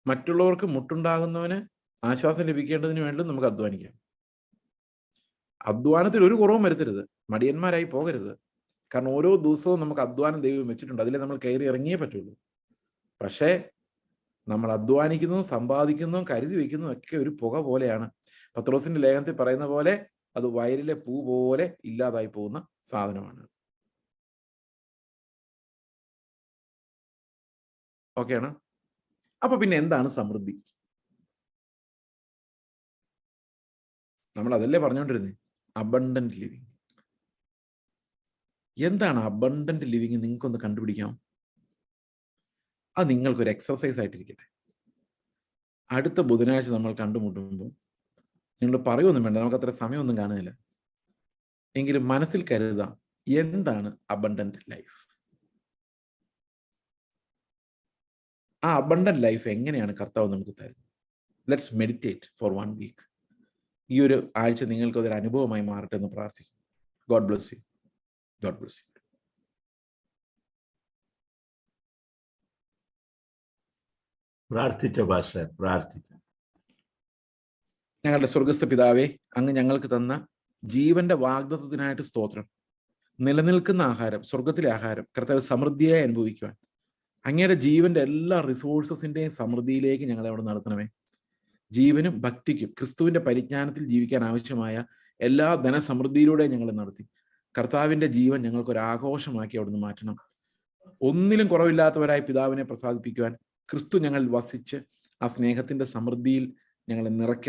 മറ്റുള്ളവർക്ക് മുട്ടുണ്ടാകുന്നവന് ആശ്വാസം ലഭിക്കേണ്ടതിന് വേണ്ടി നമുക്ക് അധ്വാനിക്കാം. അധ്വാനത്തിൽ ഒരു കുറവും വരുത്തരുത്, മടിയന്മാരായി പോകരുത്. കാരണം ഓരോ ദിവസവും നമുക്ക് അധ്വാനം ദൈവം വെച്ചിട്ടുണ്ട്, അതിലെ നമ്മൾ കയറി ഇറങ്ങിയേ പറ്റുള്ളൂ. പക്ഷേ നമ്മൾ അധ്വാനിക്കുന്നതും സമ്പാദിക്കുന്നതും കരുതി വെക്കുന്നതും ഒക്കെ ഒരു പുക പോലെയാണ്. പത്രോസിന്റെ ലേഖനത്തിൽ പറയുന്ന പോലെ അത് വയലിലെ പൂ പോലെ ഇല്ലാതായി പോകുന്ന സാധനമാണ്. ഓക്കെയാണ്. അപ്പൊ പിന്നെ എന്താണ് സമൃദ്ധി? നമ്മൾ അതല്ലേ പറഞ്ഞുകൊണ്ടിരുന്നേ, അബണ്ടന്റ് ലിവിങ്. എന്താണ് അബണ്ടന്റ് ലിവിങ്? നിങ്ങൾക്കൊന്ന് കണ്ടുപിടിക്കാം. അത് നിങ്ങൾക്കൊരു എക്സർസൈസ് ആയിട്ടിരിക്കട്ടെ. അടുത്ത ബുധനാഴ്ച നമ്മൾ കണ്ടുമുട്ടുമ്പോൾ നിങ്ങൾ പറയുമൊന്നും വേണ്ട, നമുക്ക് അത്ര സമയമൊന്നും കാണുന്നില്ല. എങ്കിലും മനസ്സിൽ കരുതാം, എന്താണ് അബണ്ടന്റ് ലൈഫ്? ആ അബണ്ടന്റ് ലൈഫ് എങ്ങനെയാണ് കർത്താവ് നമുക്ക് തരുന്നത്? Let's meditate for 1 week. ഈ ഒരു ആഴ്ച നിങ്ങൾക്ക് അതൊരു അനുഭവമായി മാറട്ടെ എന്ന് പ്രാർത്ഥിക്കും. God bless you. God bless you. പ്രാർത്ഥിച്ചോ പാസ്റ്റർ, പ്രാർത്ഥിച്ചു. ഞങ്ങളുടെ സ്വർഗസ്ഥ പിതാവേ, അങ്ങ് ഞങ്ങൾക്ക് തന്ന ജീവന്റെ വാഗ്ദത്തത്തിനായിട്ട് സ്തോത്രം. നിലനിൽക്കുന്ന ആഹാരം, സ്വർഗത്തിലെ ആഹാരം കർത്താവ് സമൃദ്ധിയായി അനുഭവിക്കുവാൻ അങ്ങയുടെ ജീവന്റെ എല്ലാ റിസോഴ്സസിന്റെയും സമൃദ്ധിയിലേക്ക് ഞങ്ങളെ അവിടെ നടത്തണമേ. ജീവനും ഭക്തിക്കും ക്രിസ്തുവിന്റെ പരിജ്ഞാനത്തിൽ ജീവിക്കാൻ ആവശ്യമായ എല്ലാ ധനസമൃദ്ധിയിലൂടെ ഞങ്ങളെ നടത്തി കർത്താവിന്റെ ജീവൻ ഞങ്ങൾക്കൊരു ആഘോഷമാക്കി അവിടുന്ന് മാറ്റണം. ഒന്നിലും കുറവില്ലാത്തവരായി പിതാവിനെ പ്രസാദിപ്പിക്കുവാൻ ക്രിസ്തു ഞങ്ങൾ വസിച്ച് ആ സ്നേഹത്തിന്റെ സമൃദ്ധിയിൽ ഞങ്ങളെ നിറയ്ക്കണം.